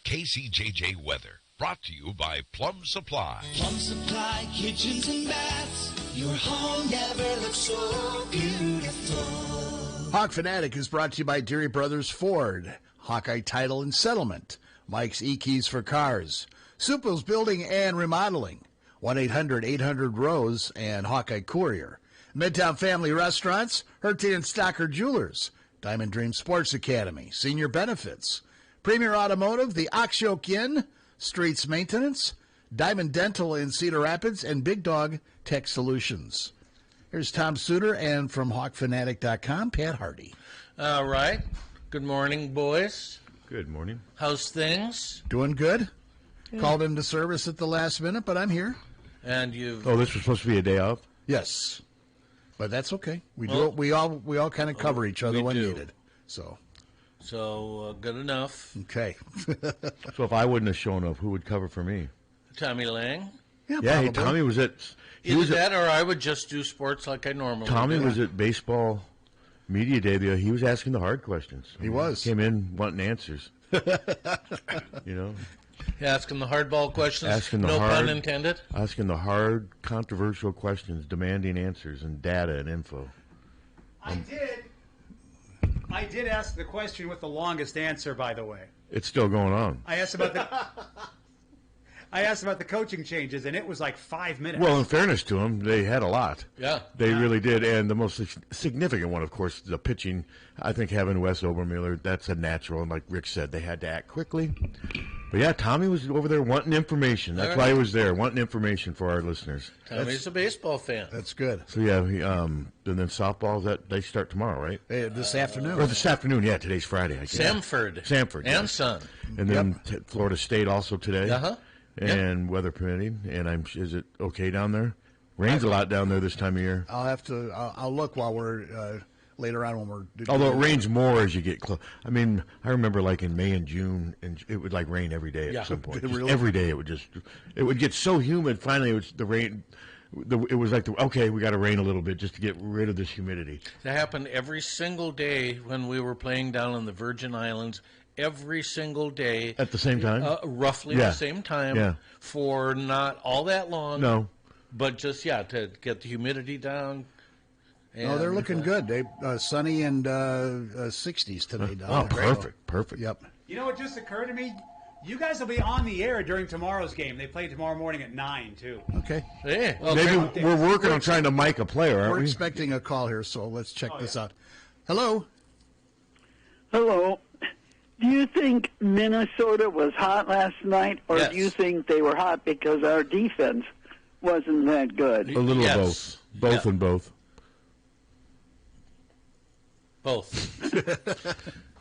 KCJJ Weather, brought to you by Plum Supply. Plum Supply kitchens and baths. Your home never looks so beautiful. Hawkfanatic is brought to you by Deary Brothers Ford, Hawkeye Title and Settlement, Mike's E-Keys for Cars, Suple's Building and Remodeling, 1-800-800-ROSE, and Hawkeye Courier. Midtown Family Restaurants, Harty and Stocker Jewelers, Diamond Dream Sports Academy, Senior Benefits, Premier Automotive, the Oxyoke Inn, Streets Maintenance, Diamond Dental in Cedar Rapids, and Big Dog Tech Solutions. Here's Tom Suter, and from Hawkfanatic.com, Pat Harty. All right. Good morning, boys. Good morning. How's things? Doing good. Called into service at the last minute, but I'm here. And you've... Oh, this was supposed to be a day off? Yes. But that's okay. We all kind of cover each other when needed. So good enough. Okay. So if I wouldn't have shown up, who would cover for me? Tommy Lang? Yeah, hey, Tommy was at... Either that or I would just do sports like I normally do. Tommy was at baseball media day. He was asking the hard questions. He was. Came in wanting answers. You know? Asking the hardball questions, asking the no hard, pun intended. Asking the hard, controversial questions, demanding answers and data and info. I did ask the question with the longest answer, by the way. It's still going on. I asked about the coaching changes, and it was like 5 minutes. Well, in fairness to them, they had a lot. Yeah. They really did. And the most significant one, of course, the pitching. I think having Wes Obermiller, that's a natural. And like Rick said, they had to act quickly. But, yeah, Tommy was over there wanting information. That's why he was there, wanting information for our listeners. Tommy's a baseball fan. That's good. So, yeah, and then softball, they start tomorrow, right? This afternoon. Or this afternoon, yeah. Today's Friday, I guess. Samford. And Son. And then Florida State also today. Uh-huh. And weather permitting. And is it okay down there? Rains a lot down there this time of year. I'll look while we're later on when we're. Although it rains more as you get close. I mean, I remember like in May and June, and it would like rain every day at some point. Really? Every day it would get so humid. Finally, it was the rain. It was like okay, we got to rain a little bit just to get rid of this humidity. That happened every single day when we were playing down in the Virgin Islands. Every single day. At the same time? Roughly the same time for not all that long. No. But just, to get the humidity down. No, they're looking good. They sunny and 60s today. Down there. Perfect. Yep. You know what just occurred to me? You guys will be on the air during tomorrow's game. They play tomorrow morning at 9, too. Okay. Yeah. Well, maybe we're working on trying to mic a player, aren't we? We're expecting a call here, so let's check this out. Hello? Hello. Do you think Minnesota was hot last night, or do you think they were hot because our defense wasn't that good? A little of both. Both and both. Both.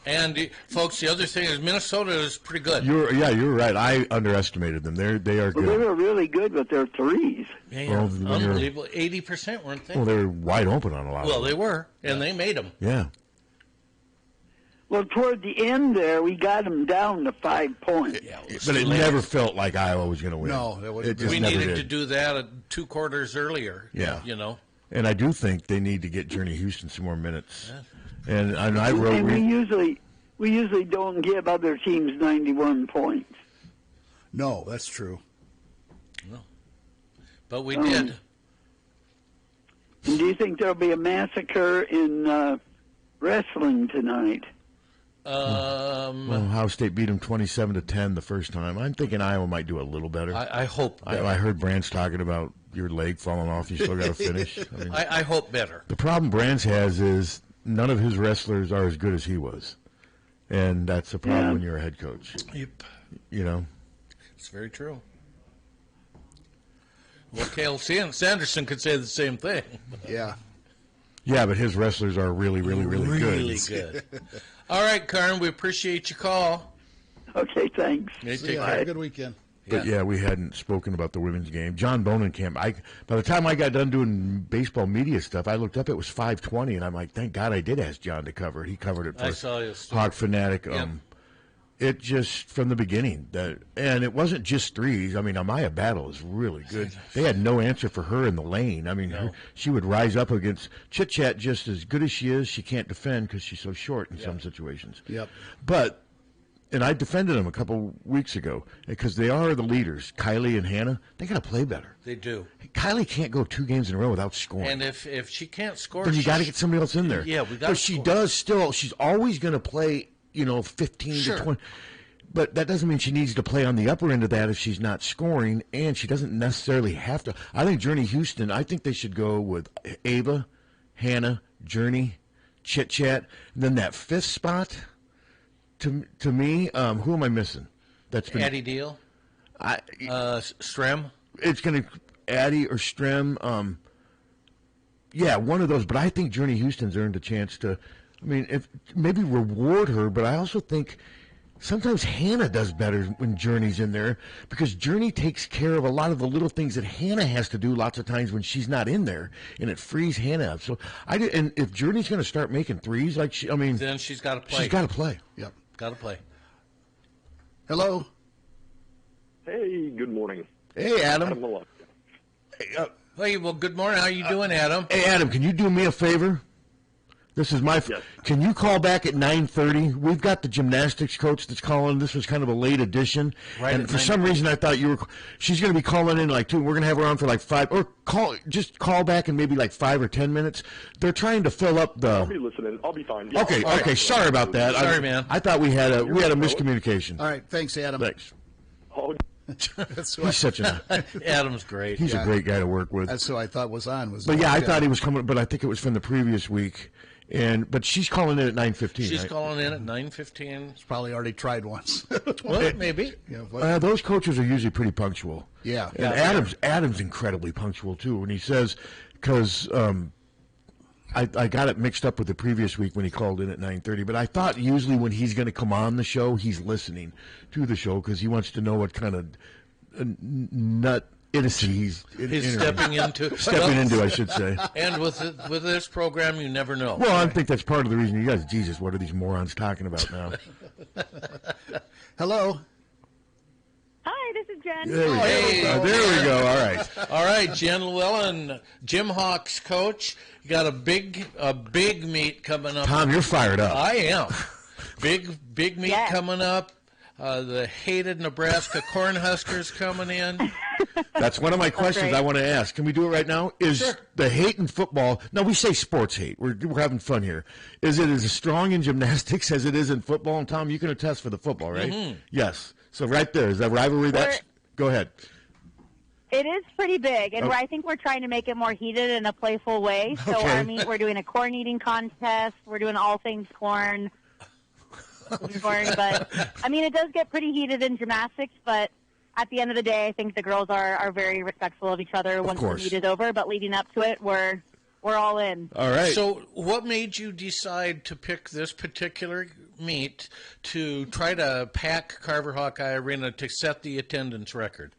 And, folks, the other thing is Minnesota is pretty good. You're right. I underestimated them. They are good. Well, they were really good with their threes. Yeah, unbelievable. 80%, weren't they? Well, they were wide open on a lot of them. Well, they were, and they made them. Yeah. Well, toward the end there, we got them down to 5 points. But it never felt like Iowa was going to win. No, we needed to do that 2 quarters earlier. Yeah. You know. And I do think they need to get Journey Houston some more minutes. Yeah. And I wrote. And we usually don't give other teams 91 points. No, that's true. No. But we did. And do you think there'll be a massacre in wrestling tonight? Well, Ohio State beat them 27-10 the first time. I'm thinking Iowa might do a little better. I hope better. I heard Brands talking about your leg falling off. You still got to finish. I hope better. The problem Brands has is none of his wrestlers are as good as he was. And that's a problem when you're a head coach. Yep. You know? It's very true. Well, Cale Sanderson could say the same thing. Yeah. Yeah, but his wrestlers are really, really, really good. Really good. All right, Karen, we appreciate your call. Okay, thanks. Have a good weekend. But, we hadn't spoken about the women's game. John Bonenkamp, by the time I got done doing baseball media stuff, I looked up, it was 5:20, and I'm like, thank God I did ask John to cover it. He covered it for Hawkfanatic. Yep. It just, from the beginning, and it wasn't just threes. I mean, Amaya Battle is really good. They had no answer for her in the lane. I mean, she would rise up against Chit Chat just as good as she is. She can't defend because she's so short in some situations. Yep. But and I defended them a couple weeks ago because they are the leaders. Kylie and Hannah, they got to play better. They do. Kylie can't go 2 games in a row without scoring. And if she can't score, then you got to get somebody else in there. Yeah, we got. But she does still. She's always going to play. 15 to 20. But that doesn't mean she needs to play on the upper end of that if she's not scoring, and she doesn't necessarily have to. I think Journey Houston, I think they should go with Ava, Hannah, Journey, Chit Chat, and then that 5th spot. To me, who am I missing? That's been Addie Deal. Strem. It's going to Addie or Strem. Yeah, one of those. But I think Journey Houston's earned a chance to. I mean, if maybe reward her, but I also think. Sometimes Hannah does better when Journey's in there because Journey takes care of a lot of the little things that Hannah has to do lots of times when she's not in there, and it frees Hannah up. So and if Journey's going to start making threes, then she's got to play. She's got to play. Yep, got to play. Hello. Hey, good morning. Hey, Adam. Hey, well, good morning. How you doing, Adam? Hey, Adam, can you do me a favor? This is my. Yes. Can you call back at 9:30? We've got the gymnastics coach that's calling. This was kind of a late edition, right, and for some reason I thought you were. She's going to be calling in like 2. We're going to have her on for like 5, or call back in maybe like 5 or 10 minutes. They're trying to fill up the. I'll be listening. I'll be fine. Yeah, Okay. Sorry about that. Sorry, man. I thought we had a miscommunication. All right. Thanks, Adam. Thanks. Oh. He's such a. Adam's great. He's a great guy to work with. That's who I thought was on. But yeah, I thought he was coming. But I think it was from the previous week. But she's calling in at 9:15. She's right? calling in at 9:15. She's probably already tried once. Well, maybe. Yeah, Those coaches are usually pretty punctual. Yeah. And Adam's incredibly punctual too. When he says, because I got it mixed up with the previous week when he called in at 9:30. But I thought usually when he's going to come on the show, he's listening to the show because he wants to know what kind of nut. He's stepping into, I should say. And with this program, you never know. Well, I think that's part of the reason you guys. Jesus, what are these morons talking about now? Hello. Hi, this is Jen. There we go. All right, Jen Llewellyn, Jim Hawk's coach. You got a big meet coming up. Tom, you're fired up. I am. Big meet coming up. The hated Nebraska Cornhuskers coming in. That's one of my questions I want to ask. Can we do it right now? Is the hate in football? No, we say sports hate. We're having fun here. Is it as strong in gymnastics as it is in football? And Tom, you can attest for the football, right? Mm-hmm. Yes. So right there is that rivalry. Go ahead. It is pretty big, and I think we're trying to make it more heated in a playful way. So we're doing a corn eating contest. We're doing all things corn. But it does get pretty heated in gymnastics, but at the end of the day, I think the girls are very respectful of each other once the meet is over. But leading up to it, we're all in. All right. So what made you decide to pick this particular meet to try to pack Carver Hawkeye Arena to set the attendance record?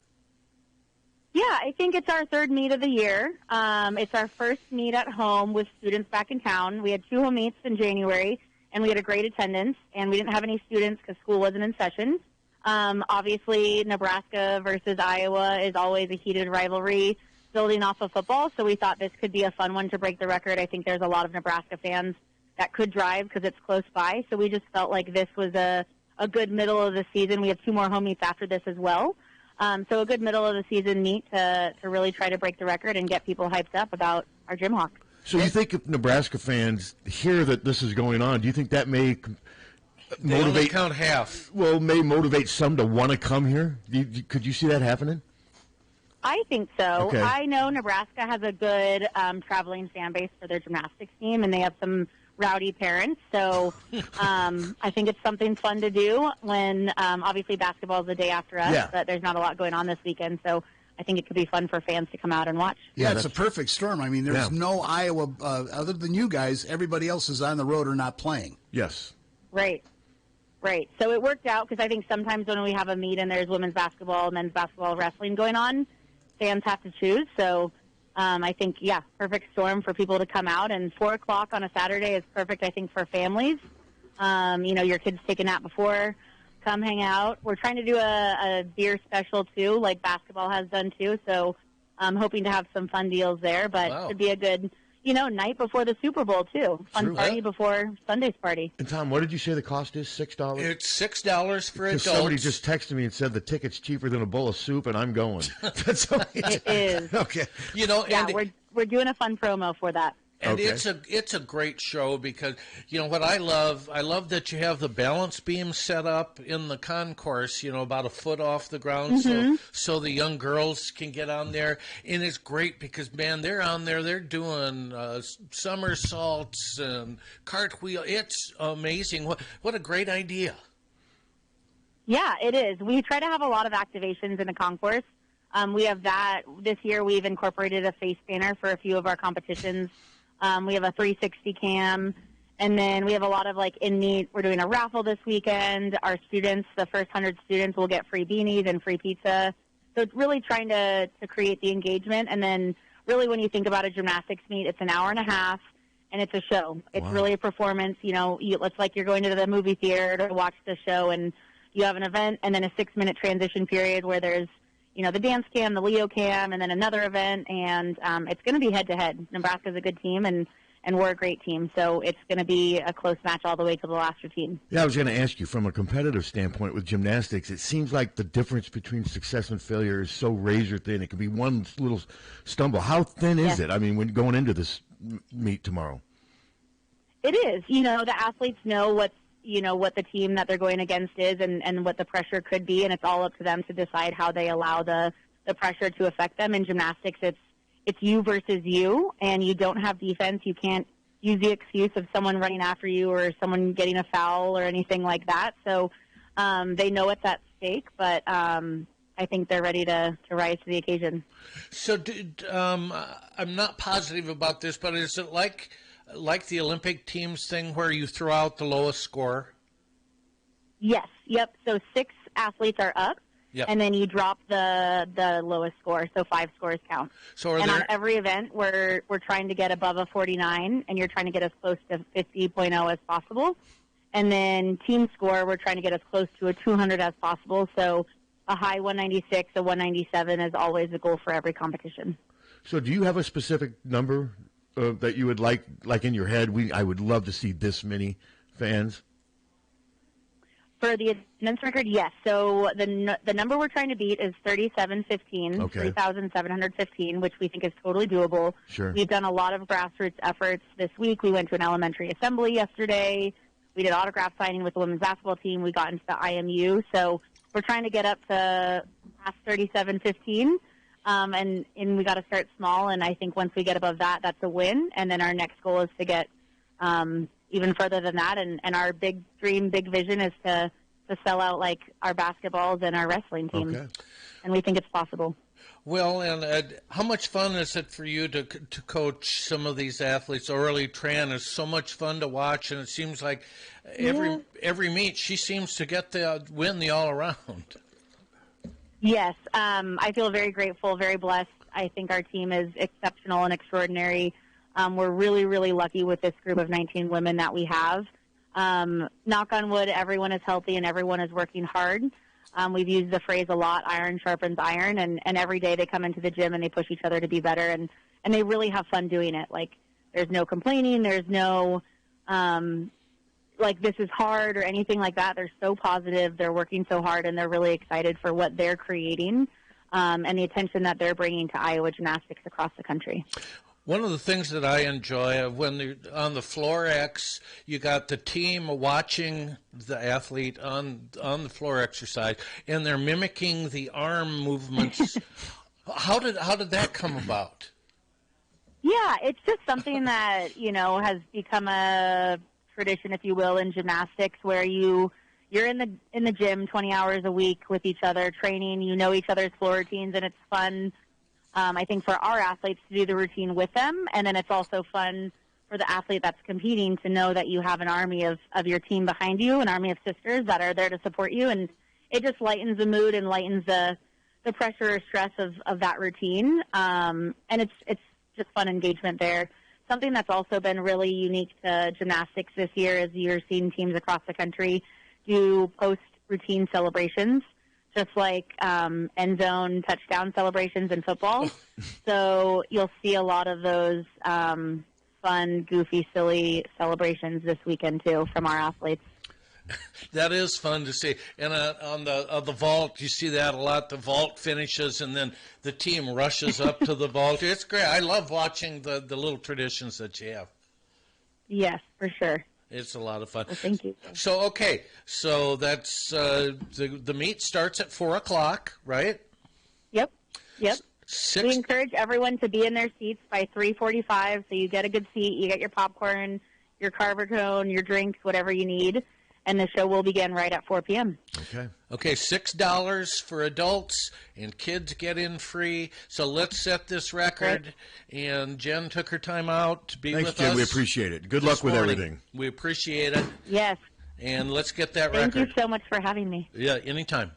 Yeah, I think it's our 3rd meet of the year. It's our first meet at home with students back in town. We had 2 home meets in January. And we had a great attendance, and we didn't have any students because school wasn't in session. Obviously, Nebraska versus Iowa is always a heated rivalry building off of football, so we thought this could be a fun one to break the record. I think there's a lot of Nebraska fans that could drive because it's close by, so we just felt like this was a good middle of the season. We have 2 more home meets after this as well. So a good middle of the season meet to really try to break the record and get people hyped up about our Jim Hawk. So you think if Nebraska fans hear that this is going on, do you think that may motivate? They only count half. Well, may motivate some to want to come here. Could you see that happening? I think so. Okay. I know Nebraska has a good traveling fan base for their gymnastics team, and they have some rowdy parents. So I think it's something fun to do when obviously basketball is the day after us, but there's not a lot going on this weekend. So I think it could be fun for fans to come out and watch. Yeah, it's a perfect storm. I mean, there's no Iowa, other than you guys, everybody else is on the road or not playing. Yes. Right. So it worked out because I think sometimes when we have a meet and there's women's basketball, men's basketball, wrestling going on, fans have to choose. So I think, perfect storm for people to come out. And 4 o'clock on a Saturday is perfect, I think, for families. Your kids take a nap before. Come hang out. We're trying to do a beer special, too, like basketball has done, too. So I'm hoping to have some fun deals there. But it should be a good, night before the Super Bowl, too. Fun party before Sunday's party. And, Tom, what did you say the cost is? $6? It's $6 for adults. Somebody just texted me and said the ticket's cheaper than a bowl of soup, and I'm going. It is. Okay. We're doing a fun promo for that. And it's a great show because what I love that you have the balance beam set up in the concourse, about a foot off the ground, so the young girls can get on there, and it's great because they're on there, they're doing somersaults and cartwheel. It's amazing. What a great idea. Yeah, it is. We try to have a lot of activations in the concourse. We have that this year. We've incorporated a face banner for a few of our competitions. We have a 360 cam, and then we have a lot of in-meet. We're doing a raffle this weekend. Our students, the first 100 students, will get free beanies and free pizza. So it's really trying to create the engagement. And then really when you think about a gymnastics meet, it's an hour and a half, and it's a show. It's really a performance. It's like you're going to the movie theater to watch the show, and you have an event and then a 6-minute transition period where there's the dance cam, the Leo cam, and then another event, and it's going to be head-to-head. Nebraska's a good team, and we're a great team, so it's going to be a close match all the way to the last routine. Yeah, I was going to ask you, from a competitive standpoint with gymnastics, it seems like the difference between success and failure is so razor-thin. It could be one little stumble. How thin is it? I mean, when going into this meet tomorrow? It is. The athletes know what the team that they're going against is and what the pressure could be, and it's all up to them to decide how they allow the pressure to affect them. In gymnastics, it's you versus you, and you don't have defense. You can't use the excuse of someone running after you or someone getting a foul or anything like that. So they know it's at stake, but I think they're ready to rise to the occasion. So I'm not positive about this, but is it like the Olympic teams thing where you throw out the lowest score? Yes. Yep. So 6 athletes are up, and then you drop the lowest score. So 5 scores count. So on every event, we're trying to get above a 49, and you're trying to get as close to 50.0 as possible. And then team score, we're trying to get as close to a 200 as possible. So a high 196, a 197 is always the goal for every competition. So do you have a specific number that you would like in your head? I would love to see this many fans. For the attendance record, yes. So the number we're trying to beat is 3,715, 3,715, which we think is totally doable. Sure. We've done a lot of grassroots efforts this week. We went to an elementary assembly yesterday. We did autograph signing with the women's basketball team. We got into the IMU. So we're trying to get up to past 3,715. And we got to start small, and I think once we get above that, that's a win. And then our next goal is to get even further than that. And our big dream, big vision is to sell out like our basketballs and our wrestling teams. Okay. And we think it's possible. Well, and how much fun is it for you to coach some of these athletes? Aurelie Tran is so much fun to watch, and it seems like every meet she seems to get win the all-around. Yes, I feel very grateful, very blessed. I think our team is exceptional and extraordinary. We're really, really lucky with this group of 19 women that we have. Knock on wood, everyone is healthy and everyone is working hard. We've used the phrase a lot, iron sharpens iron, and every day they come into the gym and they push each other to be better, and they really have fun doing it. Like, there's no complaining, there's no this is hard or anything like that. They're so positive, they're working so hard, and they're really excited for what they're creating and the attention that they're bringing to Iowa gymnastics across the country. One of the things that I enjoy when they're on the floor X, you got the team watching the athlete on the floor exercise, and they're mimicking the arm movements. How did that come about? Yeah, it's just something that has become a tradition, if you will, in gymnastics, where you're in the gym 20 hours a week with each other, training. You know each other's floor routines, and it's fun. I think for our athletes to do the routine with them, and then it's also fun for the athlete that's competing to know that you have an army of your team behind you, an army of sisters that are there to support you, and it just lightens the mood and lightens the pressure or stress of that routine. And it's just fun engagement there. Something that's also been really unique to gymnastics this year is you're seeing teams across the country do post-routine celebrations, just like end zone touchdown celebrations in football. So you'll see a lot of those fun, goofy, silly celebrations this weekend, too, from our athletes. That is fun to see. And on the vault, you see that a lot. The vault finishes, and then the team rushes up to the vault. It's great. I love watching the little traditions that you have. Yes, for sure. It's a lot of fun. Well, thank you. So, okay. So that's the meet starts at 4 o'clock, right? Yep. We encourage everyone to be in their seats by 3:45, so you get a good seat, you get your popcorn, your carver cone, your drinks, whatever you need, and the show will begin right at 4 p.m. Okay, $6 for adults, and kids get in free. So let's set this record. And Jen took her time out to be with us. Thanks, Jen. We appreciate it. Good luck with everything. We appreciate it. Yes. And let's get that record. record. Thank you so much for having me. Yeah, anytime.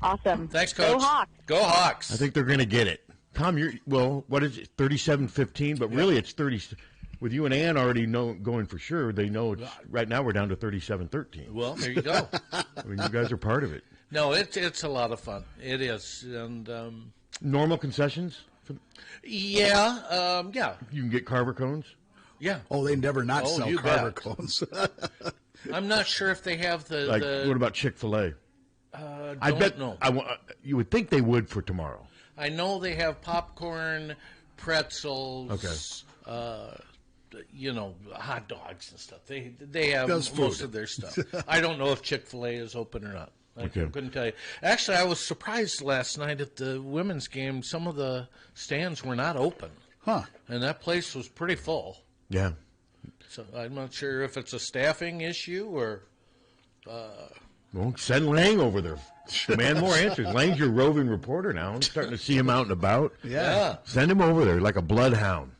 Awesome. Thanks, Coach. Go Hawks. Go Hawks. I think they're going to get it. Tom, what is it, 37-15? But really it's 30. With you and Ann already going for sure, they know right now we're down to 37-13. Well, there you go. I mean, you guys are part of it. No, it's a lot of fun. It is. And normal concessions? Yeah. You can get carver cones? Yeah. Oh, they never not sell carver cones. I'm not sure if they have the what about Chick-fil-A? I bet know. You would think they would for tomorrow. I know they have popcorn, pretzels, hot dogs and stuff. They have most of their stuff. I don't know if Chick-fil-A is open or not. I couldn't tell you. Actually, I was surprised last night at the women's game. Some of the stands were not open. Huh. And that place was pretty full. Yeah. So I'm not sure if it's a staffing issue or... Well, send Lang over there. Demand more answers. Lang's your roving reporter now. I'm starting to see him out and about. Yeah. Send him over there like a bloodhound.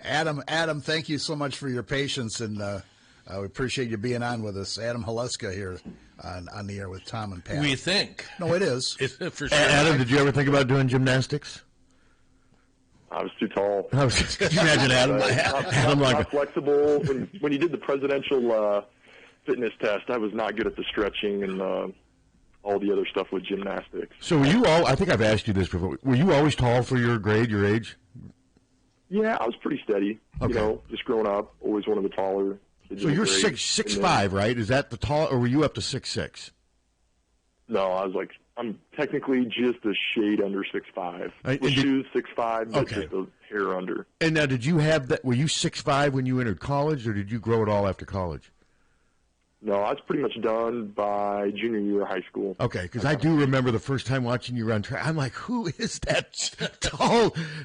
Adam, thank you so much for your patience, and we appreciate you being on with us. Adam Haluska here on the air with Tom and Pat. We think. No, it is. For sure. Adam, did you ever think about doing gymnastics? I was too tall. Could you imagine Adam? Not flexible. When you did the presidential fitness test, I was not good at the stretching and all the other stuff with gymnastics. So were you all? I think I've asked you this before. Were you always tall for your grade, your age? Yeah, I was pretty steady. Okay. Just growing up, always one of the taller. So you're 6'5", right? Is that the tall, or were you up to 6'6"? No, I'm technically just a shade under 6'5". With shoes 6'5", but just a hair under. And now, did you have that? Were you 6'5" when you entered college, or did you grow it all after college? No, I was pretty much done by junior year of high school. Okay, because I do remember the first time watching you run track. I'm like, who is that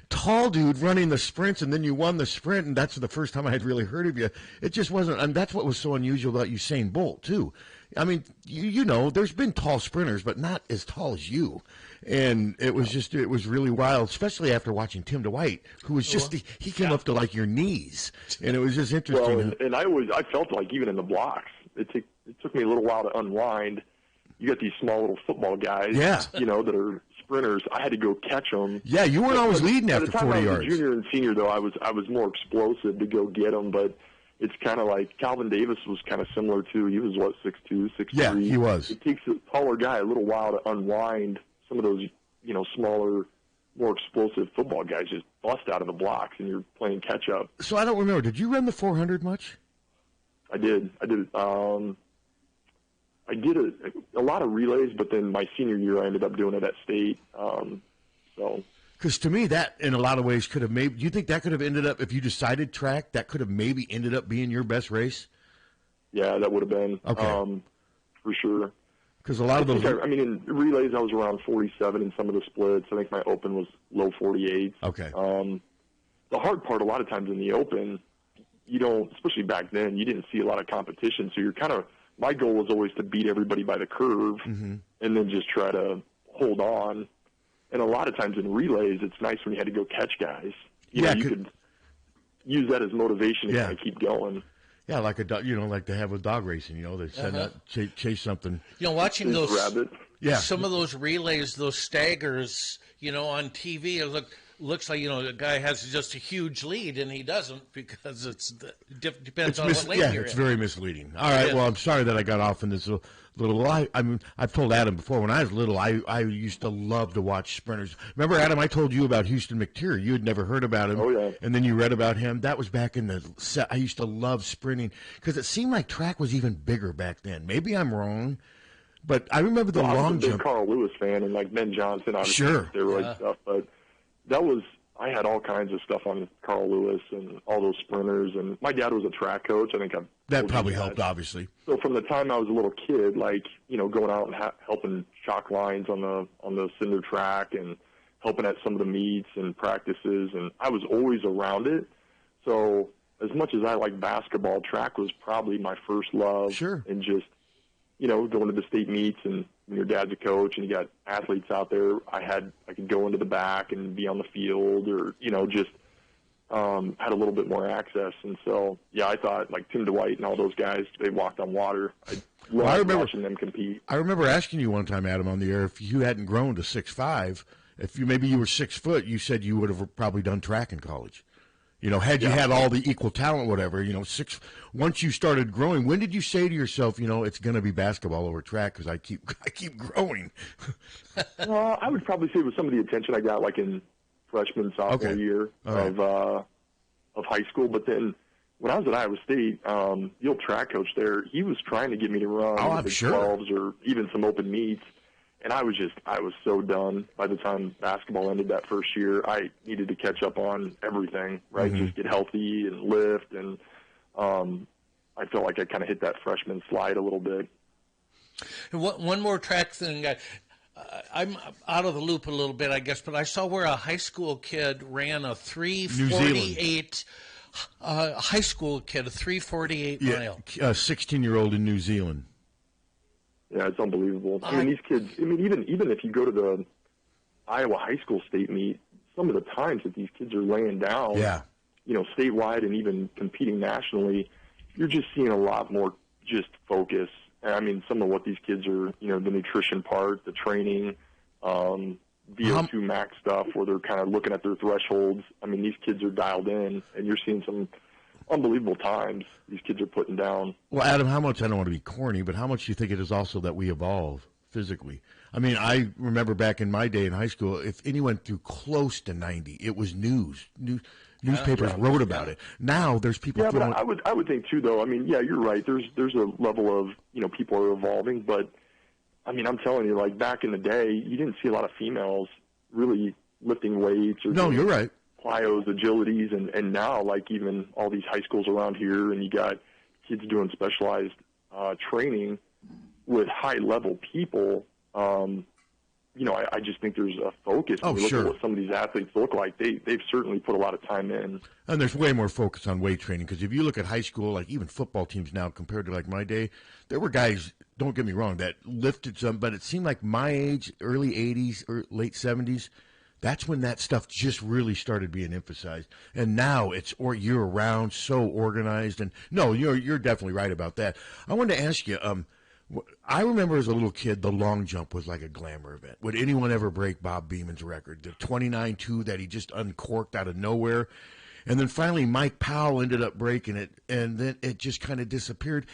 tall dude running the sprints? And then you won the sprint, and that's the first time I had really heard of you. It just wasn't, and that's what was so unusual about Usain Bolt too. I mean, you know, there's been tall sprinters, but not as tall as you. And it was really wild, especially after watching Tim DeWitt, who was he came up to like your knees, and it was just interesting. Well, and I felt like even in the blocks, it took me a little while to unwind. You got these small little football guys, that are sprinters. I had to go catch them. Yeah, you weren't always leading after 40 yards. By the time I was a junior and senior, though, I was more explosive to go get them, but it's kind of like Calvin Davis was kind of similar too. He was 6'2", 6'3". Yeah, he was. It takes a taller guy a little while to unwind some of those, smaller, more explosive football guys just bust out of the blocks, and you're playing catch up. So I don't remember. Did you run the 400 much? I did. I did a lot of relays, but then my senior year I ended up doing it at state. Because to me, that in a lot of ways could have do you think that could have ended up, if you decided track, that could have maybe ended up being your best race? Yeah, that would have been. Okay. For sure. Because a lot of those. In relays, I was around 47 in some of the splits. I think my open was low 48s. Okay. The hard part, a lot of times in the open, you don't, especially back then, you didn't see a lot of competition. So you're my goal was always to beat everybody by the curve and then just try to hold on. And a lot of times in relays, it's nice when you had to go catch guys. You could use that as motivation to kind of keep going. Yeah, like like they have with dog racing, they send out, chase something. Watching those rabbit. some of those relays, those staggers, on TV, looks like, the guy has just a huge lead, and he doesn't because depends on what lane you're it's in. very misleading. All right, well, I'm sorry that I got off in this little. I mean, I've told Adam before. When I was little, I used to love to watch sprinters. Remember, Adam, I told you about Houston McTeer. You had never heard about him. Oh, yeah. And then you read about him. That was back in I used to love sprinting because it seemed like track was even bigger back then. Maybe I'm wrong, but I remember the long I was a big jump. Carl Lewis fan and like Ben Johnson, obviously, Sure. steroid stuff, but I had all kinds of stuff on Carl Lewis and all those sprinters, and my dad was a track coach. I think That probably helped, obviously. So from the time I was a little kid, like, going out and helping chalk lines on the cinder track and helping at some of the meets and practices, and I was always around it. So as much as I like basketball, track was probably my first love. Sure. And just, going to the state meets, and when your dad's a coach and you got athletes out there, I could go into the back and be on the field, or, just had a little bit more access. And so, yeah, I thought like Tim Dwight and all those guys, they walked on water. I loved watching them compete. I remember asking you one time, Adam, on the air, if you hadn't grown to 6'5", maybe you were 6 foot, you said you would have probably done track in college. Had you had all the equal talent, whatever, once you started growing, when did you say to yourself, it's going to be basketball over track because I keep growing? Well, I would probably say with some of the attention I got, like in freshman, sophomore year of high school. But then when I was at Iowa State, the old track coach there, he was trying to get me to run the 12s or even some open meets. And I was so done by the time basketball ended that first year. I needed to catch up on everything, right? Mm-hmm. Just get healthy and lift. And I felt like I kind of hit that freshman slide a little bit. And one more track thing. I'm out of the loop a little bit, I guess, but I saw where a high school kid ran a 3:48. High school kid, a 3:48 mile. A 16-year-old in New Zealand. Yeah, it's unbelievable. I mean, these kids, even if you go to the Iowa high school state meet, some of the times that these kids are laying down, statewide and even competing nationally, you're just seeing a lot more just focus. I mean, some of what these kids are, the nutrition part, the training, VO2 max stuff, where they're kind of looking at their thresholds. I mean, these kids are dialed in, and you're seeing some unbelievable times these kids are putting down. Well, Adam, how much, I don't want to be corny, but how much do you think it is also that we evolve physically? I mean, I remember back in my day in high school, if anyone threw close to 90, it was newspapers wrote about it. Now there's people throwing... but I would think too, though. I mean, yeah, you're right. There's a level of, people are evolving, but I mean, I'm telling you, like back in the day, you didn't see a lot of females really lifting weights or you're right. plyos, agilities, and now, like, even all these high schools around here, and you got kids doing specialized training with high-level people. I just think there's a focus. When you look at what some of these athletes look like, they've certainly put a lot of time in. And there's way more focus on weight training, because if you look at high school, like even football teams now compared to like my day, there were guys, don't get me wrong, that lifted some, but it seemed like my age, early 80s or late 70s, that's when that stuff just really started being emphasized. And now it's year-round, so organized. And no, you're definitely right about that. I wanted to ask you, I remember as a little kid, the long jump was like a glamour event. Would anyone ever break Bob Beeman's record? The 29.2 that he just uncorked out of nowhere. And then finally Mike Powell ended up breaking it, and then it just kind of disappeared.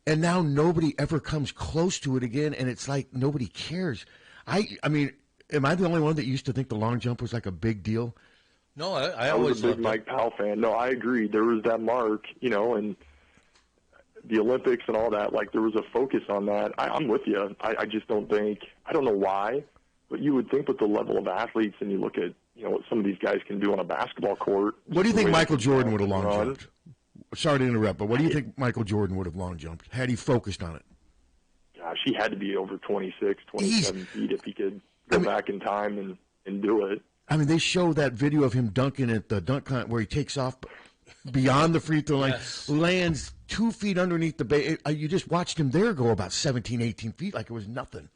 And now nobody ever comes close to it again, and it's like nobody cares. I mean, am I the only one that used to think the long jump was like a big deal? No, I always was a big Mike Powell fan. No, I agree. There was that mark, and the Olympics and all that, like there was a focus on that. I'm with you. I just don't think, I don't know why, but you would think with the level of athletes, and you look at, what some of these guys can do on a basketball court. What do you think Michael Jordan would have long jumped? Sorry to interrupt, but what do you think Michael Jordan would have long jumped had he focused on it? Gosh, he had to be over 26, 27 feet if he could go back in time and do it. I mean, they show that video of him dunking at the dunk hunt where he takes off beyond the free throw line, Yes. lands 2 feet underneath the base. You just watched him there go about 17, 18 feet like it was nothing.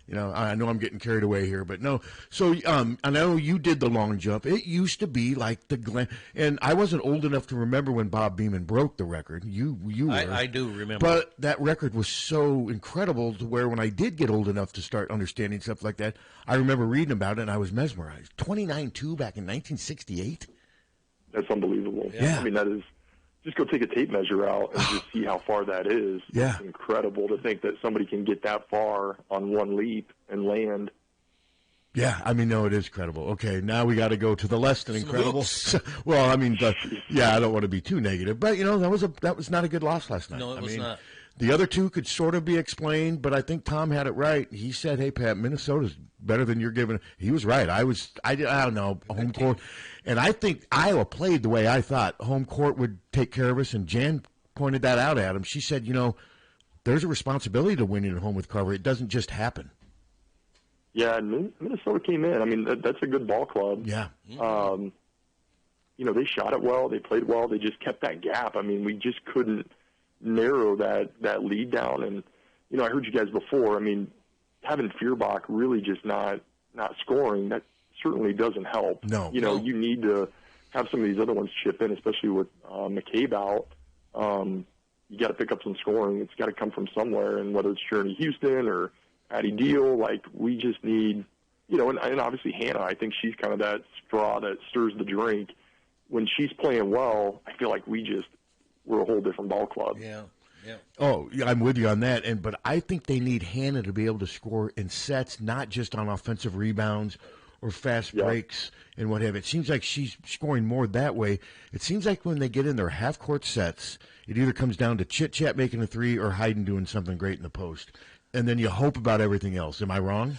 You know, I know I'm getting carried away here, but no. So I know you did the long jump. It used to be like the Glen, and I wasn't old enough to remember when Bob Beamon broke the record. You were. I do remember. But that record was so incredible to where when I did get old enough to start understanding stuff like that, I remember reading about it and I was mesmerized. 29-2 back in 1968. That's unbelievable. Yeah. I mean, that is, just go take a tape measure out and just see how far that is. Yeah. It's incredible to think that somebody can get that far on one leap and land. Yeah, I mean, no, it is credible. Okay, now we got to go to the less than Some incredible. hoops. Well, I mean, I don't want to be too negative, but you know, that was not a good loss last night. No, it was not. The other two could sort of be explained, but I think Tom had it right. He said, "Hey, Pat, Minnesota's better than you're giving." He was right. I don't know, home court, and I think Iowa played the way I thought home court would take care of us. And Jan pointed that out at him. She said, "You know, there's a responsibility to winning at home with Carver. It doesn't just happen." Yeah, and Minnesota came in. I mean, that's a good ball club. Yeah. You know, they shot it well. They played well. They just kept that gap. I mean, we just couldn't narrow that lead down. And, you know, I heard you guys before. I mean, having Feuerbach really just not scoring, that certainly doesn't help. No. You know, you need to have some of these other ones chip in, especially with McCabe out. You got to pick up some scoring. It's got to come from somewhere, and whether it's Journey Houston or Addie Deal, like, we just need, you know, and obviously Hannah, I think she's kind of that straw that stirs the drink. When she's playing well, I feel like we're a whole different ball club. Yeah. Oh, yeah, I'm with you on that. But I think they need Hannah to be able to score in sets, not just on offensive rebounds or fast breaks and what have you. It seems like she's scoring more that way. It seems like when they get in their half-court sets, it either comes down to Chit-Chat making a three or Hayden doing something great in the post. And then you hope about everything else. Am I wrong?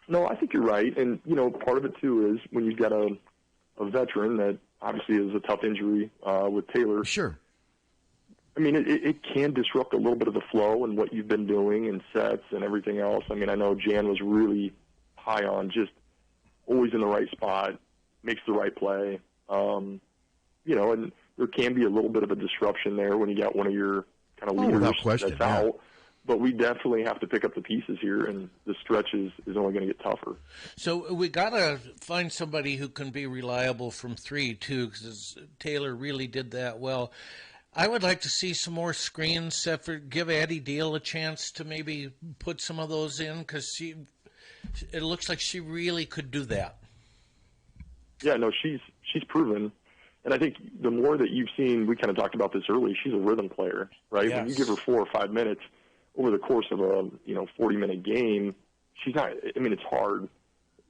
No, I think you're right. And, you know, part of it, too, is when you've got a veteran that obviously is a tough injury with Taylor. Sure. I mean, it can disrupt a little bit of the flow and what you've been doing and sets and everything else. I mean, I know Jan was really high on just always in the right spot, makes the right play. You know, and there can be a little bit of a disruption there when you got one of your kind of leaders without question, that's out. But we definitely have to pick up the pieces here, and the stretch is only going to get tougher. So we got to find somebody who can be reliable from three, too, because Taylor really did that well. I would like to see some more screens, give Addie Deal a chance to maybe put some of those in, because it looks like she really could do that. Yeah, no, she's proven. And I think the more that you've seen, we kind of talked about this earlier, she's a rhythm player, right? Yes. When you give her 4 or 5 minutes over the course of a 40-minute game, she's not. I mean, it's hard.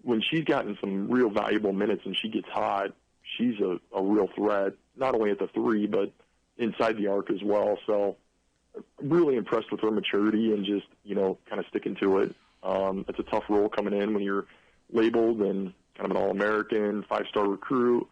When she's gotten some real valuable minutes and she gets hot, she's a real threat, not only at the three, but inside the arc as well. So I'm really impressed with her maturity and just, kind of sticking to it. It's a tough role coming in when you're labeled and kind of an All-American, 5-star recruit.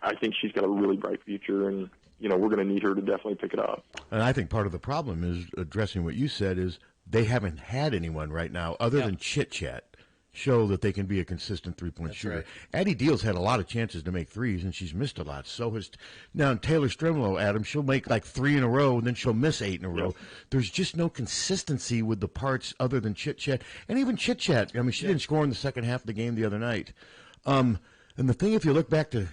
I think she's got a really bright future, and we're going to need her to definitely pick it up. And I think part of the problem is addressing what you said is they haven't had anyone right now other than Chit-Chat show that they can be a consistent three-point shooter. Right. Addie Deal's had a lot of chances to make threes, and she's missed a lot. So has now Taylor Strimlow, Adam. She'll make like 3 in a row, and then she'll miss 8 in a row. There's just no consistency with the parts other than Chit-Chat. And even Chit-Chat, I mean, she didn't score in the second half of the game the other night. And the thing, if you look back to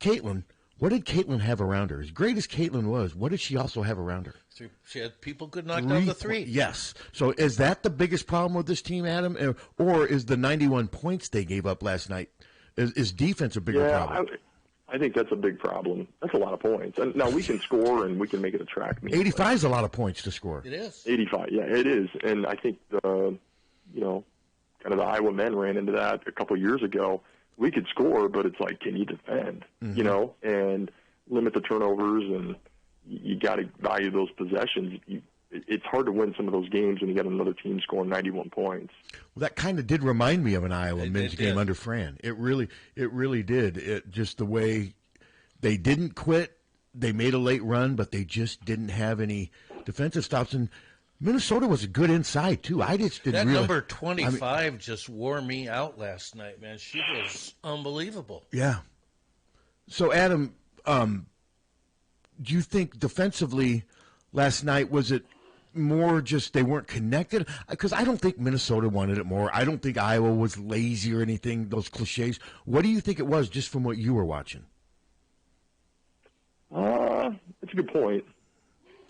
Caitlin, what did Caitlin have around her? As great as Caitlin was, what did she also have around her? She had people could knock down the three. Yes. So is that the biggest problem with this team, Adam? Or is the 91 points they gave up last night, is defense a bigger problem? I think that's a big problem. That's a lot of points. And now we can score and we can make it a track meet. 85 is a lot of points to score. It is. 85, yeah, it is. And I think kind of the Iowa men ran into that a couple years ago. We could score, but it's like, can you defend, and limit the turnovers, and you got to value those possessions. It's hard to win some of those games when you got another team scoring 91 points. Well, that kind of did remind me of an Iowa men's game under Fran. It really did. It just the way they didn't quit. They made a late run, but they just didn't have any defensive stops. And Minnesota was good inside, too. I just didn't That number 25 just wore me out last night, man. She was unbelievable. Yeah. So, Adam, Do you think defensively last night, was it more just they weren't connected? Because I don't think Minnesota wanted it more. I don't think Iowa was lazy or anything, those cliches. What do you think it was just from what you were watching? That's a good point.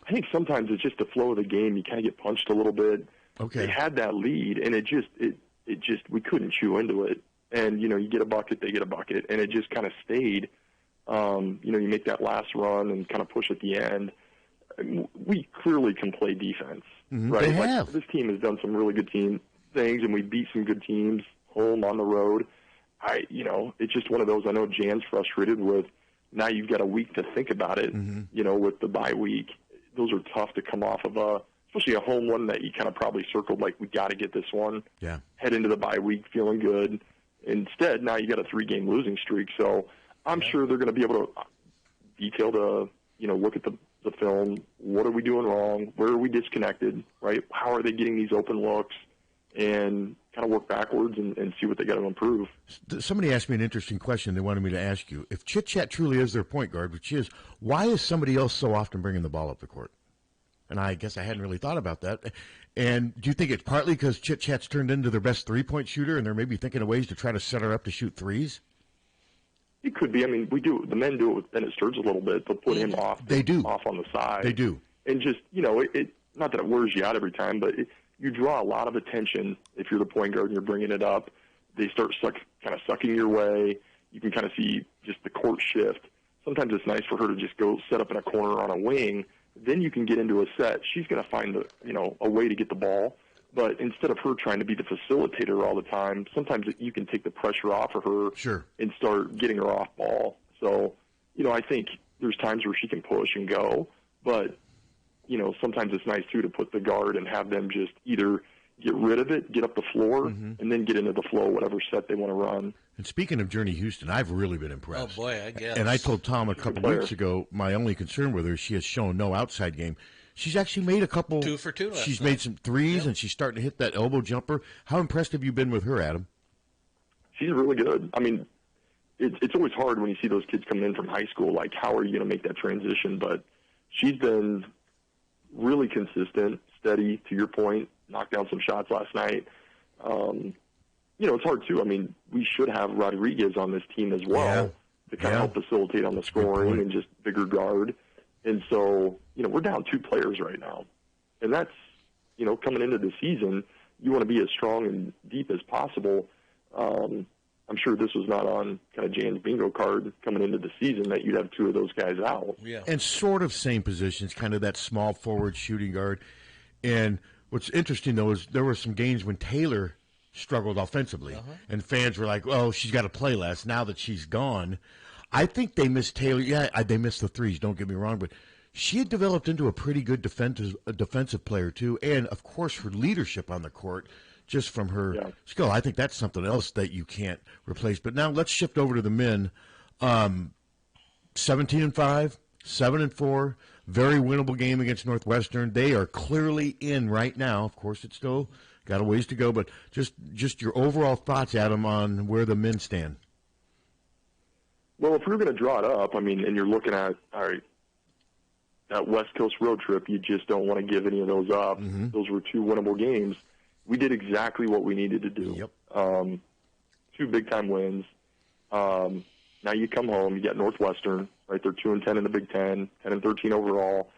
I think sometimes it's just the flow of the game. You kind of get punched a little bit. Okay. They had that lead, and it just we couldn't chew into it. And, you get a bucket, they get a bucket, and it just kind of stayed. You make that last run and kind of push at the end. We clearly can play defense, right? They have. This team has done some really good things, and we beat some good teams home on the road. It's just one of those. I know Jan's frustrated with. Now you've got a week to think about it. With the bye week, those are tough to come off of especially a home one that you kind of probably circled like we got to get this one. Yeah. Head into the bye week feeling good. Instead, now you got a 3-game losing streak. So I'm sure they're going to be able to detail look at the film. What are we doing wrong? Where are we disconnected? Right? How are they getting these open looks? And kind of work backwards and see what they got to improve. Somebody asked me an interesting question they wanted me to ask you. If Chit Chat truly is their point guard, which is, why is somebody else so often bringing the ball up the court? And I guess I hadn't really thought about that. And do you think it's partly because Chit Chat's turned into their best three-point shooter and they're maybe thinking of ways to try to set her up to shoot threes? It could be. I mean, we do. The men do it with Bennett Sturge a little bit. They'll put him off. They do. Off on the side. They do. And just, it not that it wears you out every time, but you draw a lot of attention if you're the point guard and you're bringing it up. They start kind of sucking your way. You can kind of see just the court shift. Sometimes it's nice for her to just go set up in a corner on a wing. Then you can get into a set. She's going to find a way to get the ball. But instead of her trying to be the facilitator all the time, sometimes you can take the pressure off of her and start getting her off ball. So, I think there's times where she can push and go, but sometimes it's nice, too, to put the guard and have them just either get rid of it, get up the floor, and then get into the flow, whatever set they want to run. And speaking of Journey Houston, I've really been impressed. Oh, boy, I guess. And I told Tom a couple weeks ago, my only concern with her, she has shown no outside game. She's actually made a couple. 2 for 2 last She's night. made some threes, and she's starting to hit that elbow jumper. How impressed have you been with her, Adam? She's really good. I mean, it's always hard when you see those kids coming in from high school, like how are you going to make that transition? But she's been really consistent, steady, to your point, knocked down some shots last night. It's hard, too. I mean, we should have Rodriguez on this team as well to kind of help facilitate on the scoring and just bigger guard. And so, we're down 2 players right now. And that's, coming into the season, you want to be as strong and deep as possible. I'm sure this was not on kind of Jan's bingo card coming into the season that you'd have 2 of those guys out. Yeah. And sort of same positions, kind of that small forward shooting guard. And what's interesting, though, is there were some games when Taylor struggled offensively. And fans were like, oh, she's got to play less now that she's gone. I think they missed Taylor. Yeah, they missed the threes, don't get me wrong, but she had developed into a pretty good defensive player, too. And, of course, her leadership on the court, just from her skill. I think that's something else that you can't replace. But now let's shift over to the men. 17-5, 7-4, very winnable game against Northwestern. They are clearly in right now. Of course, it's still got a ways to go, but just your overall thoughts, Adam, on where the men stand. Well, if we're going to draw it up, I mean, and you're looking at, all right, that West Coast road trip, you just don't want to give any of those up. Those were 2 winnable games. We did exactly what we needed to do. 2 big-time wins. Now you come home, you got Northwestern, right? They're 2-10 in the Big Ten, 10-13 overall.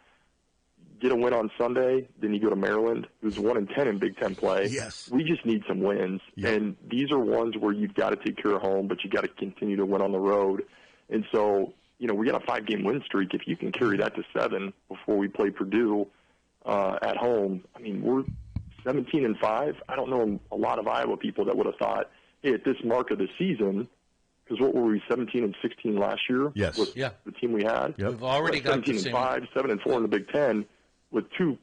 Get a win on Sunday, then you go to Maryland, who's 1-10 in Big Ten play. Yes. We just need some wins. And these are ones where you've got to take care of home, but you got to continue to win on the road. And so, we got a 5-game win streak. If you can carry that to 7 before we play Purdue at home, I mean, we're 17-5. I don't know a lot of Iowa people that would have thought, hey, at this mark of the season, because what were we, 17-16 last year? Yes. With the team we had? We've already got 17-5, 7-4 in the Big Ten, with 2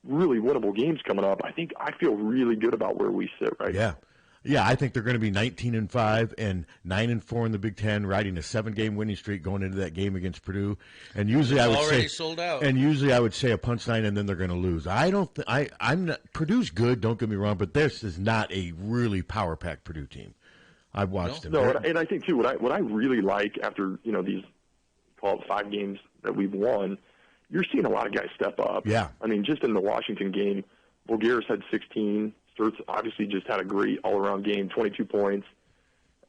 really winnable games coming up. I feel really good about where we sit right now. Yeah, I think they're going to be 19-5 and 9-4 in the Big Ten, riding a 7-game winning streak going into that game against Purdue. And usually I would say sold out. And usually I would say a punchline, and then they're going to lose. I'm not. Purdue's good. Don't get me wrong, but this is not a really power-packed Purdue team. I've watched them. No, and I think too what I really like after these call it 5 games that we've won, you're seeing a lot of guys step up. Yeah. I mean, just in the Washington game, Bulgaris had 16. Sturts obviously just had a great all-around game, 22 points.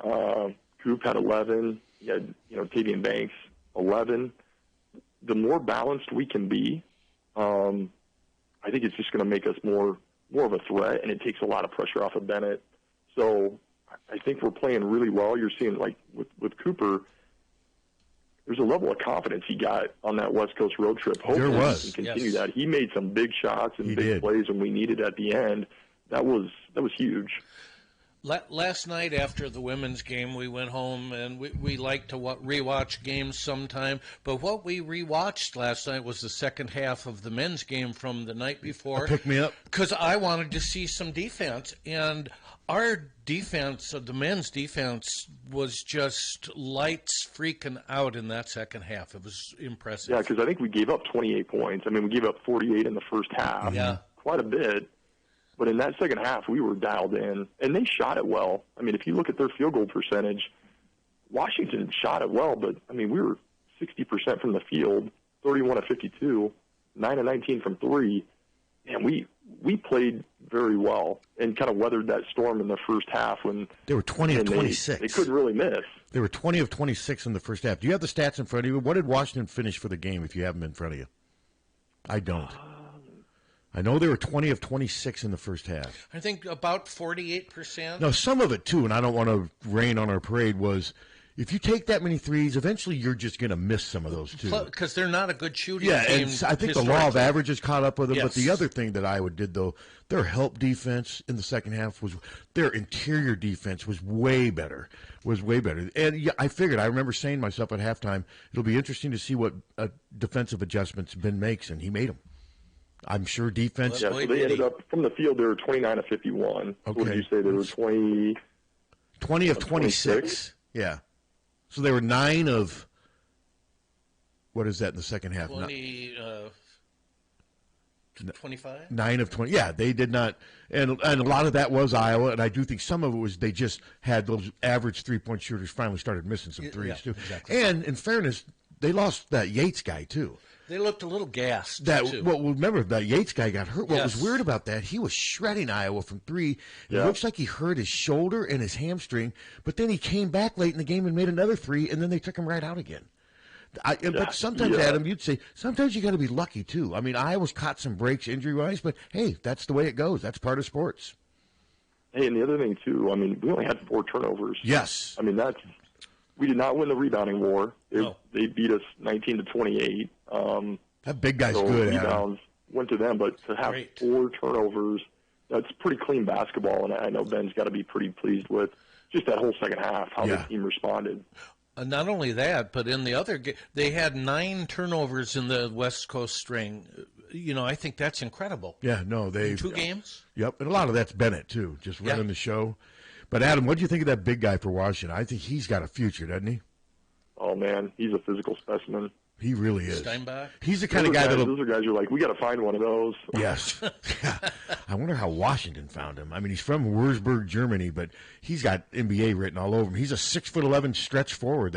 Coop had 11. You had, Tavian Banks, 11. The more balanced we can be, I think it's just going to make us more of a threat, and it takes a lot of pressure off of Bennett. So I think we're playing really well. You're seeing, like, with Cooper, there's a level of confidence he got on that West Coast road trip. Hopefully he can continue that. He made some big shots and big plays when we needed at the end. That was huge. Last night after the women's game, we went home, and we like to rewatch games sometime. But what we rewatched last night was the second half of the men's game from the night before. Pick me up. Because I wanted to see some defense. And our defense, the men's defense, was just lights freaking out in that second half. It was impressive. Yeah, because I think we gave up 28 points. I mean, we gave up 48 in the first half. Yeah. Quite a bit. But in that second half, we were dialed in, and they shot it well. I mean, if you look at their field goal percentage, Washington shot it well, but, I mean, we were 60% from the field, 31 of 52, 9 of 19 from 3, and we played very well and kind of weathered that storm in the first half when they were 20 of 26. They couldn't really miss. They were 20 of 26 in the first half. Do you have the stats in front of you? What did Washington finish for the game if you have them in front of you? I don't. I know they were 20 of 26 in the first half. I think about 48%. No, some of it, too, and I don't want to rain on our parade, was if you take that many threes, eventually you're just going to miss some of those, too. Because they're not a good shooting team. And I think the law of averages caught up with them. Yes. But the other thing that Iowa did, though, their help defense in the second half was their interior defense was way better. And I figured, I remember saying to myself at halftime, it'll be interesting to see what defensive adjustments Ben makes, and he made them. I'm sure defense. Yeah, so they ended up, from the field, they were 29 of 51. Okay. What did you say? They were 20 of 26? Yeah. So they were 9 of, what is that in the second half? 25? 9 of 20. Yeah, they did not. And a lot of that was Iowa, and I do think some of it was they just had those average three-point shooters finally started missing some threes, too. Exactly. And in fairness, they lost that Yates guy, too. They looked a little gassed, too. Well, remember, that Yates guy got hurt. What Yes. was weird about that, he was shredding Iowa from 3. Yeah. It looks like he hurt his shoulder and his hamstring, but then he came back late in the game and made another 3, and then they took him right out again. But sometimes, Adam, you'd say, sometimes you got to be lucky, too. I mean, Iowa's caught some breaks injury-wise, but, hey, that's the way it goes. That's part of sports. Hey, and the other thing, too, I mean, we only had 4 turnovers. Yes. I mean, we did not win the rebounding war. They beat us 19 to 28. That big guy's so good, Adam. Rebounds went to them, but to have 4 turnovers, that's pretty clean basketball, and I know Ben's got to be pretty pleased with just that whole second half, how the team responded. Not only that, but in the other game, they had 9 turnovers in the West Coast string. I think that's incredible. Yeah, no, they... 2 games? Yep, and a lot of that's Bennett, too, just running the show. But, Adam, what do you think of that big guy for Washington? I think he's got a future, doesn't he? Oh, man, he's a physical specimen. He really is. Steinbach? He's the kind of guy those are guys you're like, we got to find one of those. Yes. I wonder how Washington found him. I mean, he's from Würzburg, Germany, but he's got NBA written all over him. He's a 6'11" stretch forward.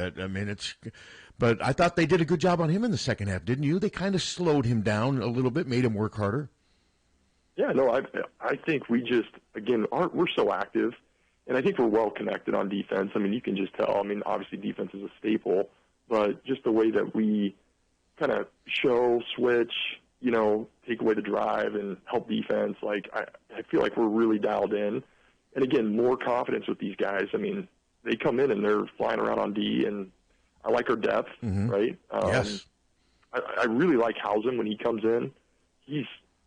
But I thought they did a good job on him in the second half, didn't you? They kind of slowed him down a little bit, made him work harder. Yeah, no, I think we just, again, we're so active, and I think we're well connected on defense. I mean, you can just tell. I mean, obviously defense is a staple, but just the way that we kind of show, switch, take away the drive and help defense, I feel like we're really dialed in. And, again, more confidence with these guys. I mean, they come in and they're flying around on D, and I like our depth, right? Yes. I really like Hausen when he comes in.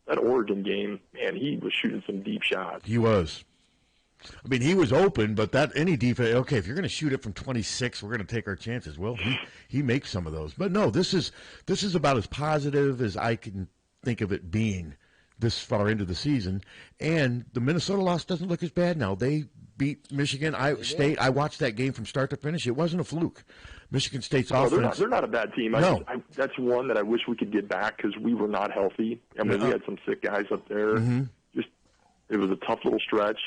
That Oregon game, man, he was shooting some deep shots. He was. I mean, he was open, but any defense, okay, if you're going to shoot it from 26, we're going to take our chances. Well, he makes some of those. But no, this is about as positive as I can think of it being this far into the season. And the Minnesota loss doesn't look as bad now. They beat Michigan State. I watched that game from start to finish. It wasn't a fluke. Michigan State's offense. They're not a bad team. No. That's one that I wish we could get back because we were not healthy. I mean, we had some sick guys up there. It was a tough little stretch.